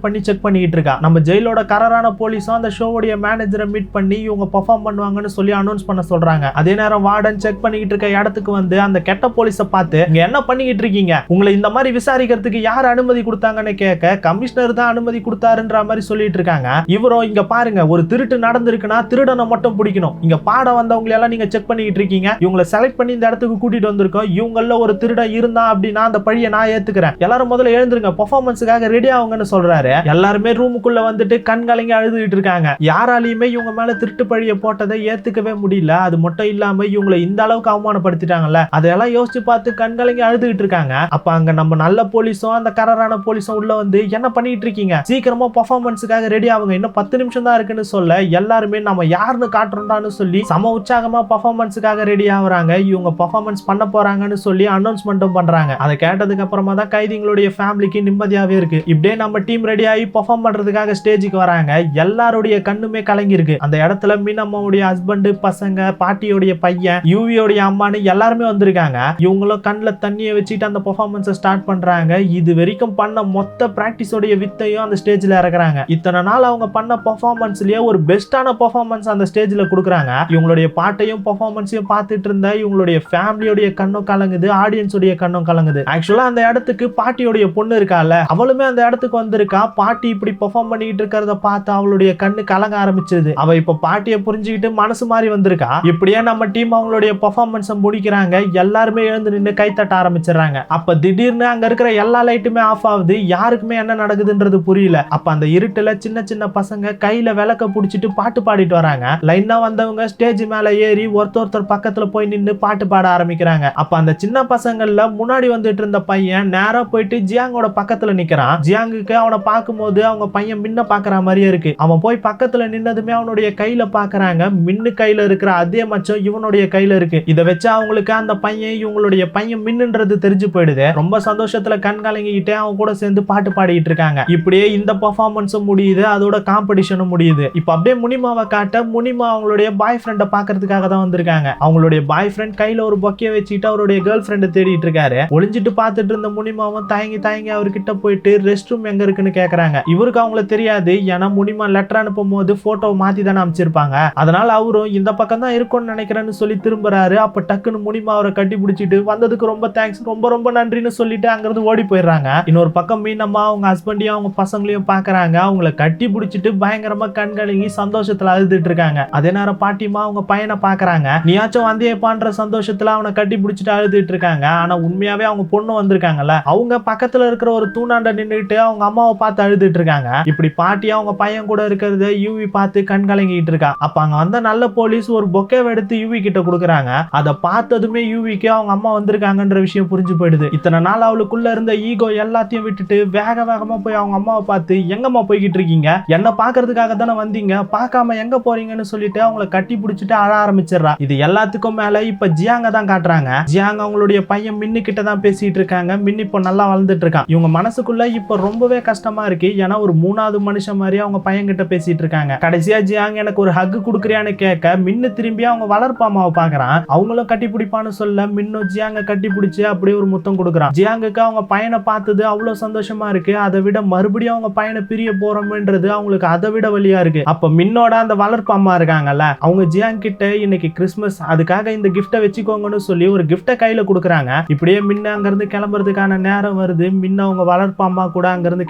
A: பண்ணி செக் பண்ணிட்டு இருக்கா. நம்ம ஜெயிலோட கராரான போலீஸும் அந்த ஷோவுடைய மேனேஜரை மீட் பண்ணி இவங்க பெர்ஃபார்ம் பண்ணுவாங்கன்னு சொல்லி அனௌன்ஸ் பண்ண சொல்றாங்க. அதே நேரம் வார்டன் செக் பண்ணிட்டு இருக்க இடத்துக்கு வந்து அந்த கெட்ட போலீஸ பார்த்து, இங்க என்ன பண்ணிட்டு இருக்கீங்க, உங்களை இந்த மாதிரி விசாரிக்கிறதுக்கு யார் அனுமதி கொடுத்தாங்கன்னு கேட்க, கமிஷனர் தான் அனுமதி கொடுத்தாருன்ற மாதிரி சொல்லிட்டு இருக்காங்க. இவரும் இங்க பாருங்க, ஒரு திருட்டு நடந்திருக்குன்னா திருடனை மட்டும் பிடிக்கணும், இங்க பாட வந்தவங்களை எல்லாம் நீங்க செக் பண்ணிட்டு இருக்கீங்க, இவங்களை செலக்ட் பண்ணி இந்த இடத்துக்கு கூட்டிட்டு வந்திருக்கோம், இவங்கள ஒரு திருடன் இருந்தா அப்படின்னா அந்த பழியை நான் ஏத்துக்கிறேன், எல்லாரும் முதல்ல எழுந்துருங்க, பெர்ஃபார்மன்ஸுக்காக ரெடி ஆகுங்கன்னு சொல்றாரு. எல்லாருமே ரூமுக்குள்ள வந்துட்டு கண் கலங்கி அழுதுகிட்டு இருக்காங்க. யாராலையுமே இவங்க மேல திருட்டு பழிய போட்டதை ஏத்துக்கவே முடியல. அது மட்டும் இல்லாம இவங்களை இந்த அளவுக்கு அவமானப்படுத்திட்டாங்கல்ல, அதெல்லாம் யோசிச்சு பார்த்து கண் கலங்கி அழுதுகிட்டு இருக்காங்க. அப்ப அங்க நம்ம நல்ல போலீஸும் அந்த கராரான போலீஸும் உள்ள வந்து, என்ன பண்ணிட்டு இருக்கீங்க, சீக்கிரமா பெர்ஃபார்மன்ஸுக்காக ரெடி ஆகுங்க, இன்னும் 10 நிமிஷம் தான் இருக்குன்னு சொல்ல, எல்லாருமே நம்ம யாருன்னு காட்டுறோம்டான்னு சொல்லி சம உற்சாகமா பெர்ஃபார்மன்ஸுக்காக ரெடி ஆகுறாங்க. இவங்க பெர்ஃபார்மன்ஸ் பண்ண போறாங்கன்னு சொல்லி அனௌன்ஸ்மெண்ட்டும் பண்றாங்க. அதை கேட்டதுக்கு அப்புறமா தான் கைதிகளுடைய ஃபேமிலிக்கு நிம்மதியாவே இருக்கு. இப்படியே நம்ம டீம் ரெடி ஆகி பெர்ஃபார்ம் பண்றதுக்காக ஸ்டேஜுக்கு வராங்க. எல்லாருடைய கண்ணுமே கலங்கி இருக்கு. அந்த இடத்துல மீனம்மாவுடைய ஹஸ்பண்ட், பசங்க, பாட்டியோடைய பையன், யூவியோடைய அம்மான்னு எல்லாருமே வந்திருக்காங்க. இவங்களும் கண்ணுல தண்ணியை வச்சுட்டு அந்த பெர்ஃபார்மன்ஸை ஸ்டார்ட் பண்றாங்க. இது வரைக்கும் பண்ண மொத்த பிராக்டிஸோடைய வித்தையும் அந்த ஸ்டேஜ்ல இறக்குறாங்க. இத்தனை நாள் அவங்க பண்ண பெர்ஃபார்மன்ஸ்லயே ஒரு பெஸ்டான பெர்ஃபார்மன்ஸ் அந்த ஸ்டேஜ்ல கொடுக்குறாங்க. இவங்களுடைய பாட்டையும் பெர்ஃபார்மன்ஸையும் பார்த்துட்டு இருந்த இவங்களுடைய ஃபேமிலியோடைய கண்ணும் கலங்குது, ஆடியன்ஸோடைய கண்ணும் கலங்குது. ஆக்சுவலா அந்த இடத்துக்கு பாட்டியோடைய பொண்ணு இருக்கால, அவளுமே அந்த இடத்துக்கு வந்திருக்கா. பாட்டி இப்படி பெர்ஃபார்ம் பண்ணிட்டு இருக்கிறத பார்த்து அவளுடைய கண்ணு கலங்க ஆரம்பிச்சது. அவ இப்ப பாட்டியை புரிஞ்சுக்கிட்டு மனசு மாறி வந்திருக்கா. இப்படியே நம்ம டீம் அவங்களுடைய பெர்ஃபார்மன்ஸை முடிக்கிறாங்க. எல்லாருமே எழுந்து நின்று கைத்தட்ட ஆரம்பிச்சிடறாங்க. அப்ப திடீர்னு அங்க இருக்கிற எல்லா லைட்டுமே ஆஃப் ஆகுது. யாருக்குமே என்ன நடக்குதுன்றது புரியல. அப்ப அந்த இருட்டுல சின்ன சின்ன பசங்க கையில விளக்க புடிச்சிட்டு பாட்டு பாடிட்டு வராங்க. லைனா வந்தவங்க ஸ்டேஜ் மேல ஏறி ஒருத்தர் பக்கத்துல போய் நின்று பாட்டு பாட ஆரம்பிக்கிறாங்க. அப்ப அந்த சின்ன பசங்கள்ல முன்னாடி வந்துட்டு இருந்த பையன் நேரா போயிட்டு ஜியாங்கோட பக்கத்துல நிக்கிறான். ஜியாங்குக்கு அவனை பார்க்கும்போது அவங்க பையன் மின்ன பாக்குற மாதிரியே இருக்கு. அவன் போய் பக்கத்துல நின்னதுமே அவனுடைய கையில பாக்குறாங்க. மின்னு கையில இருக்கிற அதே மச்சம் இவனுடைய கையில இருக்கு. இதை வச்சு அவங்களுக்கு அந்த பையன் இவங்களுடைய பையன் மின்னுன்றது தெரிஞ்சு போயிடுது. ரொம்ப சந்தோஷத்துல கண் கலங்கிட்டே அவங்க கூட சேர்ந்து பாட்டு பாடிட்டு இருக்காங்க. இப்படியே இந்த பெர்ஃபார்மன்ஸும் முடியுது, அதோட காம்படிஷனும் முடியுது. இப்ப அப்படியே முனிமாவை காட்ட, முனிமா அவங்களுடைய பாய் ஃப்ரெண்டை பாக்குறதுக்காக தான் வந்திருக்காங்க. அவங்களுடைய பாய் ஃப்ரெண்ட் கையில ஒரு பொக்கையை வச்சுட்டு அவருடைய கேர்ள் ஃப்ரெண்டை தேடிட்டு இருக்காரு. ஒளிஞ்சிட்டு பார்த்துட்டு இருந்த முனிமாவும் தயங்கி தயங்கி அவர்கிட்ட போயிட்டு ரெஸ்ட் ரூம் எங்க இருக்குன்னு கேக்குறாங்க. இவருக்கு அவங்கள தெரியாது, ஏன்னா முனிமா லெட்டர் அனுப்பும் போது போட்டோ மாத்தி தானே அமைச்சிருப்பாங்க. அதனால அவரும் இந்த பக்கம் தான் இருக்கும்னு நினைக்கிறேன்னு சொல்லி திரும்புறாரு. அப்ப டக்குன்னு முனிமா அவரை கட்டி பிடிச்சிட்டு, வந்ததுக்கு ரொம்ப தேங்க்ஸ், ரொம்ப ரொம்ப நன்றின்னு சொல்லிட்டு அங்கிருந்து ஓடி போயிடுறாங்க. இன்னொரு பக்கம் மீனம்மா அவங்க ஹஸ்பண்டையும் அவங்க பசங்களையும் பாக்குறாங்க. அவங்கள கட்டி பிடிச்சிட்டு பயங்கரமா கண்கலங்கி சந்தோஷத்துல அழுதுட்டு இருக்காங்க. அதே நேரம் பாட்டிமா அவங்க பையனை பாக்குறாங்க. நீயாச்சும் வந்தியப்பான்ற சந்தோஷத்துல அவனை கட்டி பிடிச்சிட்டு அழுதுட்டு இருக்காங்க. ஆனா உண்மையாவே அவங்க பொண்ணு வந்திருக்காங்க. இருக்காங்கல்ல, அவங்க பக்கத்துல இருக்கிற ஒரு தூணாண்ட நின்னுட்டு அவங்க அம்மாவை பார்த்து அழுதுட்டு இருக்காங்க. இப்படி பாட்டி அவங்க பையன் கூட இருக்கிறத யூவி பார்த்து கண் கலங்கிட்டு இருக்கா. அப்ப அங்க வந்த நல்ல போலீஸ் ஒரு பொக்கேவை எடுத்து யூவி கிட்ட கொடுக்குறாங்க. அதை பார்த்ததுமே யூவிக்கு அவங்க அம்மா வந்திருக்காங்கன்ற விஷயம் புரிஞ்சு போயிடுது. இத்தனை நாள் அவளுக்குள்ள இருந்த ஈகோ எல்லாத்தையும் விட்டுட்டு வேக வேகமா போய் அவங்க அம்மாவை பார்த்து, எங்கம்மா போய்கிட்டு இருக்கீங்க, என்ன பாக்குறதுக்காக தானே வந்தீங்க, பார்க்காம எங்க போறீங்கன்னு சொல்லிட்டு அவங்கள கட்டி பிடிச்சிட்டு அழ ஆரம்பிச்சிடறா. இது எல்லாத்துக்கும் மேல இப்ப ஜியாங்க தான் காட்டுறாங்க. ஜியாங் அவங்களுடைய பையன் மின்னு கிட்ட தான் பேசிட்டு இருக்காங்க. மின்னு இப்போ நல்லா வளர்ந்துட்டு இருக்கான். இவங்க மனசுக்குள்ள இப்ப ரொம்பவே கஷ்டமா இருக்கு. ஏன்னா ஒரு மூணாவது மனுஷன் மாதிரி அவங்க பையன் கிட்ட பேசிட்டு இருக்காங்க. கடைசியா ஜியாங் எனக்கு ஒரு ஹக் குடுக்குறியான்னு கேட்க மின்னு திரும்பி அவங்க வளர்ப்பு அம்மாவை பாக்குறான். அவங்களும் கட்டி பிடிப்பான்னு சொல்ல மின்னு ஜியாங்க கட்டி பிடிச்சு அப்படியே ஒரு முத்தம் கொடுக்குறான். ஜியாங்குக்கு அவங்க பையனை பார்த்தது அவ்வளவு சந்தோஷமா இருக்கு. அதை விட மறுபடியும் அவங்க பையனை பிரிய போறோம்ன்றது அவங்களுக்கு அதை விட வழியா இருக்கு. அப்ப மின்னோட அந்த வளர்ப்பு அம்மா இருக்காங்கல்ல, அவங்க ஜியாங் கிட்ட இன்னைக்கு கிறிஸ்துமஸ், அதுக்காக இந்த கிஃப்ட்டை வச்சுக்கோங்கன்னு சொல்லி ஒரு கிஃப்ட்டை கையில கொடுக்குறாங்க. இப்படியே மின்ன அங்க இருந்து கிளம்புறதுக்கான நேரம் வருது. மின்ன அவங்க வளர்ப்பு அம்மா கூட அங்க இருந்து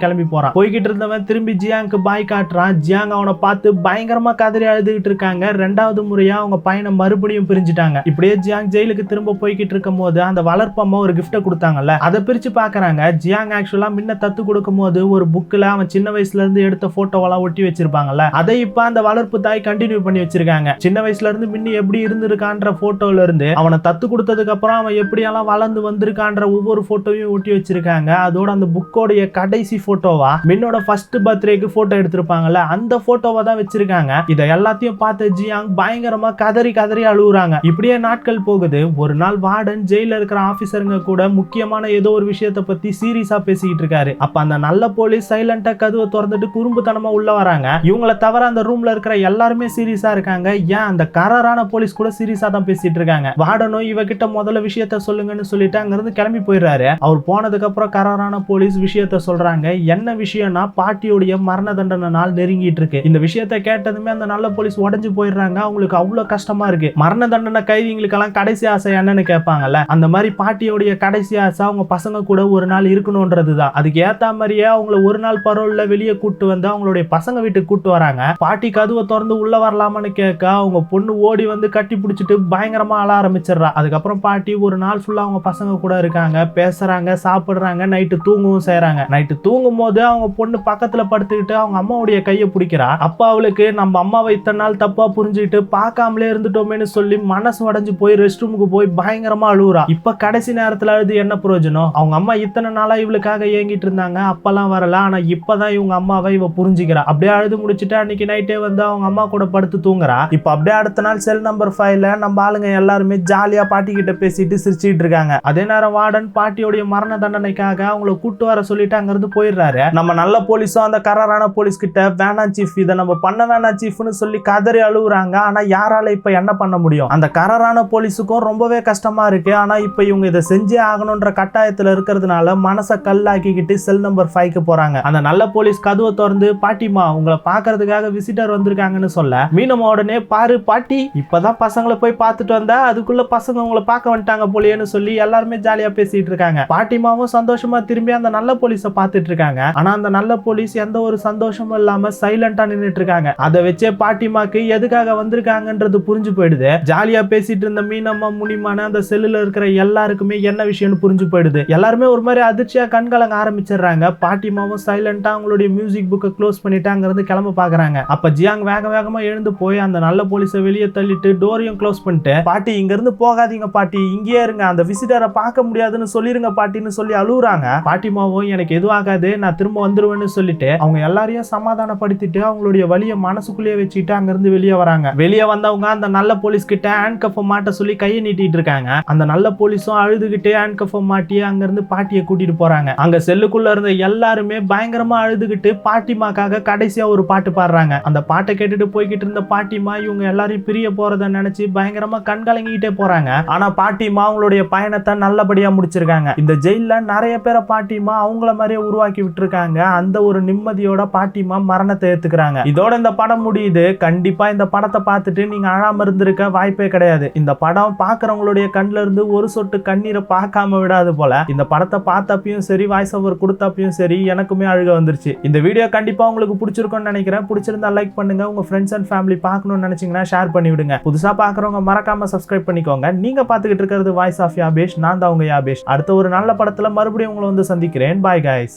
A: கிளம்பி போறான். போய்கிட்டு இருந்தவன் திரும்பி ஜியாங்க்கு பாய் காட்டுறான். ஜியாங் அவனை பார்த்து பயங்கரமா கதறி அழுதுகிட்டு இருக்காங்க. ரெண்டாவது முறையா அவங்க பையனை மறுபடியும் பிரிஞ்சுட்டாங்க. இப்படியே ஜியாங் ஜெயிலுக்கு திரும்ப போய்கிட்டு இருக்கும் போது அந்த வளர்ப்பு அம்மா ஒரு கிஃப்ட்டை கொடுத்தாங்கல்ல, அதை பிரிச்சு பாக்குறாங்க. ஜியாங் ஆக்சுவலா மின்ன தத்து கொடுக்கும் போது ஒரு புக்ல அவன் சின்ன வயசுல இருந்து எடுத்த போட்டோவெல்லாம் ஒட்டி வச்சிருப்பாங்கல்ல, அதை இப்ப அந்த வளர்ப்பு தாய் கண்டினியூ பண்ணி வச்சிருக்காங்க. சின்ன வயசுல இருந்து மின்னி எப்படி இருந்திருக்கான்ற போட்டோல இருந்து அவனை தத்து கொடுத்ததுக்கு அப்புறம் அவன் எப்படியெல்லாம் வளர்ந்து வந்திருக்கான்ற ஒவ்வொரு போட்டோவையும் ஒட்டி வச்சிருக்காங்க. அதோட அந்த புக்கோடைய கடைசி போட்டோவா மின்னோட ஃபர்ஸ்ட் பர்த்டேக்கு போட்டோ எடுத்திருப்பாங்கல்ல, அந்த போட்டோவை தான் வச்சிருக்காங்க. இதை எல்லாத்தையும் பார்த்து ஜியாங் பயங்கரமா கதறி கதறி அழுகுறாங்க. இப்படியே நாட்கள் போகுது. ஒரு நாள் வார்டன் ஜெயில இருக்கிற ஆபீசருங்க கூட முக்கியமான ஏதோ ஒரு விஷயத்தை பத்தி சீரியஸா பேசிக்கிட்டு இருக்காரு. அப்ப அந்த நல்ல போலீஸ் சைலண்டா கதவை திறந்துட்டு குறும்புத்தனமா உள்ள வராங்க. இவங்கள தவிர அந்த ரூம்ல இருக்கிற எல்லாருமே சீரியஸா இருக்காங்க. ஏன் அந்த கரரான போலீஸ் கூட சீரியஸா தான் பேசிட்டு இருக்காங்க. வார்டனும் இவகிட்ட முதல்ல விஷயத்த சொல்லுங்கன்னு சொல்லிட்டு அங்க இருந்து கிளம்பி போயிடுறாரு. அவர் போனதுக்கு அப்புறம் கரரான போலீஸ் விஷயத்த சொல்றாங்க. என்ன விஷயம்னா, பாட்டியோடைய மரண தண்டனை நாள் நெருங்கிட்டு இருக்கு. இந்த விஷயத்த கேட்டதுமே அந்த நல்ல போலீஸ் உடஞ்சு போயிடுறாங்க. அவங்களுக்கு அவ்வளவு கஷ்டமா இருக்கு. மரண தண்டனை கைதிகளுக்கெல்லாம் கடைசி ஆசை என்னன்னு கேட்பாங்கல்ல, அந்த மாதிரி பாட்டியோடைய கடைசி ஆசை அவங்க பசங்க கூட ஒரு நாள் இருக்கணும்ன்றதுதான். அதுக்கு ஏத்த மாதிரியே அவங்கள ஒரு நாள் பரோல்ல வெளியே கூட்டு வந்து அவங்களுடைய பசங்க வீட்டுக்கு கூட்டு வராங்க. பாட்டி கதவை திறந்து உள்ள வரலாமான்னு கேட்க அவங்க பொண்ணு ஓடி வந்து கட்டி பிடிச்சிட்டு பயங்கரமா அழ ஆரம்பிச்சிடுறா. அதுக்கப்புறம் பாட்டி ஒரு நாள் ஃபுல்லா அவங்க பசங்க கூட இருக்காங்க, பேசுறாங்க, சாப்பிடுறாங்க, நைட்டு தூங்கவும் செய்யறாங்க. நைட்டு தூங்கும் போது அவங்க பொண்ணு பக்கத்துல படுத்துக்கிட்டு அவங்க அம்மாவுடைய கையை பிடிக்கிறா. அப்ப அவளுக்கு நம்ம அம்மாவை இத்தனை நாள் தப்பா புரிஞ்சுக்கிட்டு பார்க்காமலே இருந்துட்டோமேன்னு சொல்லி மனசு உடைஞ்சு போய் ரெஸ்ட் ரூமுக்கு போய் பயங்கரமா அழுகுறா. இப்ப கடைசி நேரத்துல அழுது என்ன பிரயோஜனம்? அவங்க அம்மா இத்தனை நாளா இவளுக்காக ஏங்கிட்டு இருந்தாங்க, அப்பெல்லாம் வரல. ஆனா இப்பதான் இவங்க அம்மாவை இவ புரிஞ்சுக்கிறா. அப்படியே அழுது முடிச்சுட்டு அன்னைக்கு நைட்டே வந்து அவங்க அம்மா கூட படுத்து தூங்குறா. இப்ப அப்படியே அடுத்த நாள் செல் நம்பர் 5ல நம்ம ஆளுங்க எல்லாருமே ஜாலியா பாட்டி கிட்ட பேசிட்டு சிரிச்சிட்டு இருக்காங்க. அதே நேரம் வார்டன் பாட்டியோடைய மரண தண்டனைக்காக அவங்கள கூட்டு வர சொல்லிட்டு அங்க இருந்து போயிடுறாரு. நம்ம நல்ல போலீஸும் அந்த கரரான போலீஸ் கிட்ட வேணாம் சீஃப், இதை நம்ம பண்ண வேணாம் சீஃப்னு சொல்லி கதறி அழுகுறாங்க. ஆனா யாரால இப்ப என்ன பண்ண முடியும்? அந்த கரரான போலீஸுக்கும் ரொம்பவே கஷ்டமா இருக்கு. ஆனா இப்ப இவங்க இதை செஞ்சே ஆகணும்ன்ற கட்டாயத்துல இருக்கிறதுனால மனசை கல்லாக்கிக்கிட்டு செல் நம்பர் 5க்கு போறாங்க. அந்த நல்ல போலீஸ் கதவை திறந்து, பாட்டிமா உங்களை பாக்குறதுக்காக விசிட்டர் வந்திருக்காங்கன்னு சொல்ல, மீனம்மா உடனே, பாரு பாட்டி, இப்பதான் பசங்களை போய் பார்த்துட்டு வந்தா அதுக்குள்ள பசங்க உங்களை பார்க்க வந்துட்டாங்க போலியேன்னு சொல்லி எல்லாருமே ஜாலியா பேசிட்டு இருக்காங்க. பாட்டிமாவும் சந்தோஷமா திரும்பி அந்த நல்ல போலீஸை பார்த்துட்டு இருக்காங்க. ஆனா அந்த நல்ல போலீஸ் எந்த ஒரு சந்தோஷமும் இல்லாம சைலண்டா நின்னுட்டு இருக்காங்க. அதை வச்சே பாட்டிமாக்கு எதுக்காக வந்திருக்காங்கன்றது புரிஞ்சு போயிடுது. ஜாலியா பேசிட்டு இருந்த மீனம்மா, முனிமான அந்த செல்லுல இருக்கிற எல்லாருக்குமே என்ன விஷயம்னு புரிஞ்சு போயிடுது. எல்லாருமே ஒரு மாதிரி அதிர்ச்சியா கண்கலங்க ஆரம்பிச்சிடுறாங்க. பாட்டிமாவும் சைலண்டா அவங்களுடைய மியூசிக் புக்கை க்ளோஸ் பண்ணிட்டு அங்க இருந்து கிளம்ப பாக்குறாங்க. அப்ப ஜியாங் வேக வேகமா எழுந்து போய் அந்த நல்ல போலீஸை வெளியே தள்ளிட்டு டோரையும் க்ளோஸ் பண்ணிட்டு, பாட்டி இங்க இருந்து போகாதீங்க பாட்டி, இங்கேயே இருங்க, அந்த விசிட்டரை பார்க்க முடியாதுன்னு சொல்லிருங்க பாட்டின்னு சொல்லி அழுகுறாங்க. பாட்டிமாவும் எனக்கு எதுவும் ஆகாது, நான் திரும்ப வந்துருவேன்னு சொல்லிட்டு அவங்க எல்லாரையும் சமாதானப்படுத்திட்டு அவங்களுடைய வலிய மனசுக்குள்ளேயே வச்சுட்டு அங்க இருந்து வெளியே வராங்க. வெளியே வந்தவங்க அந்த நல்ல போலீஸ் கிட்ட ஹேண்ட் கஃப் மாட்ட சொல்லி கையை நீட்டிட்டு இருக்காங்க. அந்த நல்ல போலீஸும் அழுதுகிட்டே ஹேண்ட் கஃப் மாட்டி அங்க இருந்து பாட்டியை கூட்டிட்டு போறாங்க. அங்க செல்லுக்குள்ள இருந்த எல்லாருமே பயங்கரமா அழுதுகிட்டு பாட்டிமாக்காக கடைசியா ஒரு பாட்டு பாடுறாங்க. அந்த பாட்டை கேட்டுட்டு போய்கிட்டு இருந்த பாட்டிமா இவங்க எல்லாரையும் பிரிய போறத நினைச்சு பயங்கரமா கண்கலங்கிட்டே போறாங்க. ஆனா பாட்டிமா அவங்களுடைய பயணத்தை நல்லபடியா முடிச்சிருக்காங்க. இந்த ஜெயில நிறைய பேரை பாட்டிமா அவங்கள மாதிரியே உருவாக்கி விட்டுருக்காங்க. அந்த ஒரு நிம்மதியோட பாட்டிமா மரணத்தை ஏத்துக்கிறாங்க. இதோட இந்த படம் முடியுது. கண்டிப்பா இந்த படத்தை பார்த்துட்டு நீங்க அழாம இருந்திருக்க வாய்ப்பே கிடையாது. இந்த படம் பாக்குறவங்களுடைய கண்ணுல இருந்து ஒரு சொட்டு கண்ணீரை பார்க்காம விடாது போல. இந்த படத்தை பார்த்தப்பையும் சரி, வாய்ஸ் ஓவர் கொடுத்தப்பையும் சரி, எனக்குமே அழுக வந்துருச்சு. இந்த வீடியோ கண்டிப்பா உங்களுக்கு பிடிச்சிருக்கும்னு நினைக்கிறேன். பிடிச்சிருந்தா லைக் பண்ணுங்க. உங்க ஃப்ரெண்ட்ஸ் அண்ட் ஃபேமிலி பார்க்கணும்னு நினைச்சீங்கன்னா ஷேர் பண்ணி விடுங்க. புதுசா பாக்குறவங்க மறக்காம சப்ஸ்கிரைப் பண்ணிக்கோங்க. நீங்க பாத்துக்கிட்டு இருக்கிறது வாய்ஸ் ஆஃப் யாபேஷ். நான் தான் உங்க யாபேஷ். அடுத்த ஒரு ஒரு நல்ல படத்துல மறுபடியும் உங்களை வந்து சந்திக்கிறேன். Bye guys.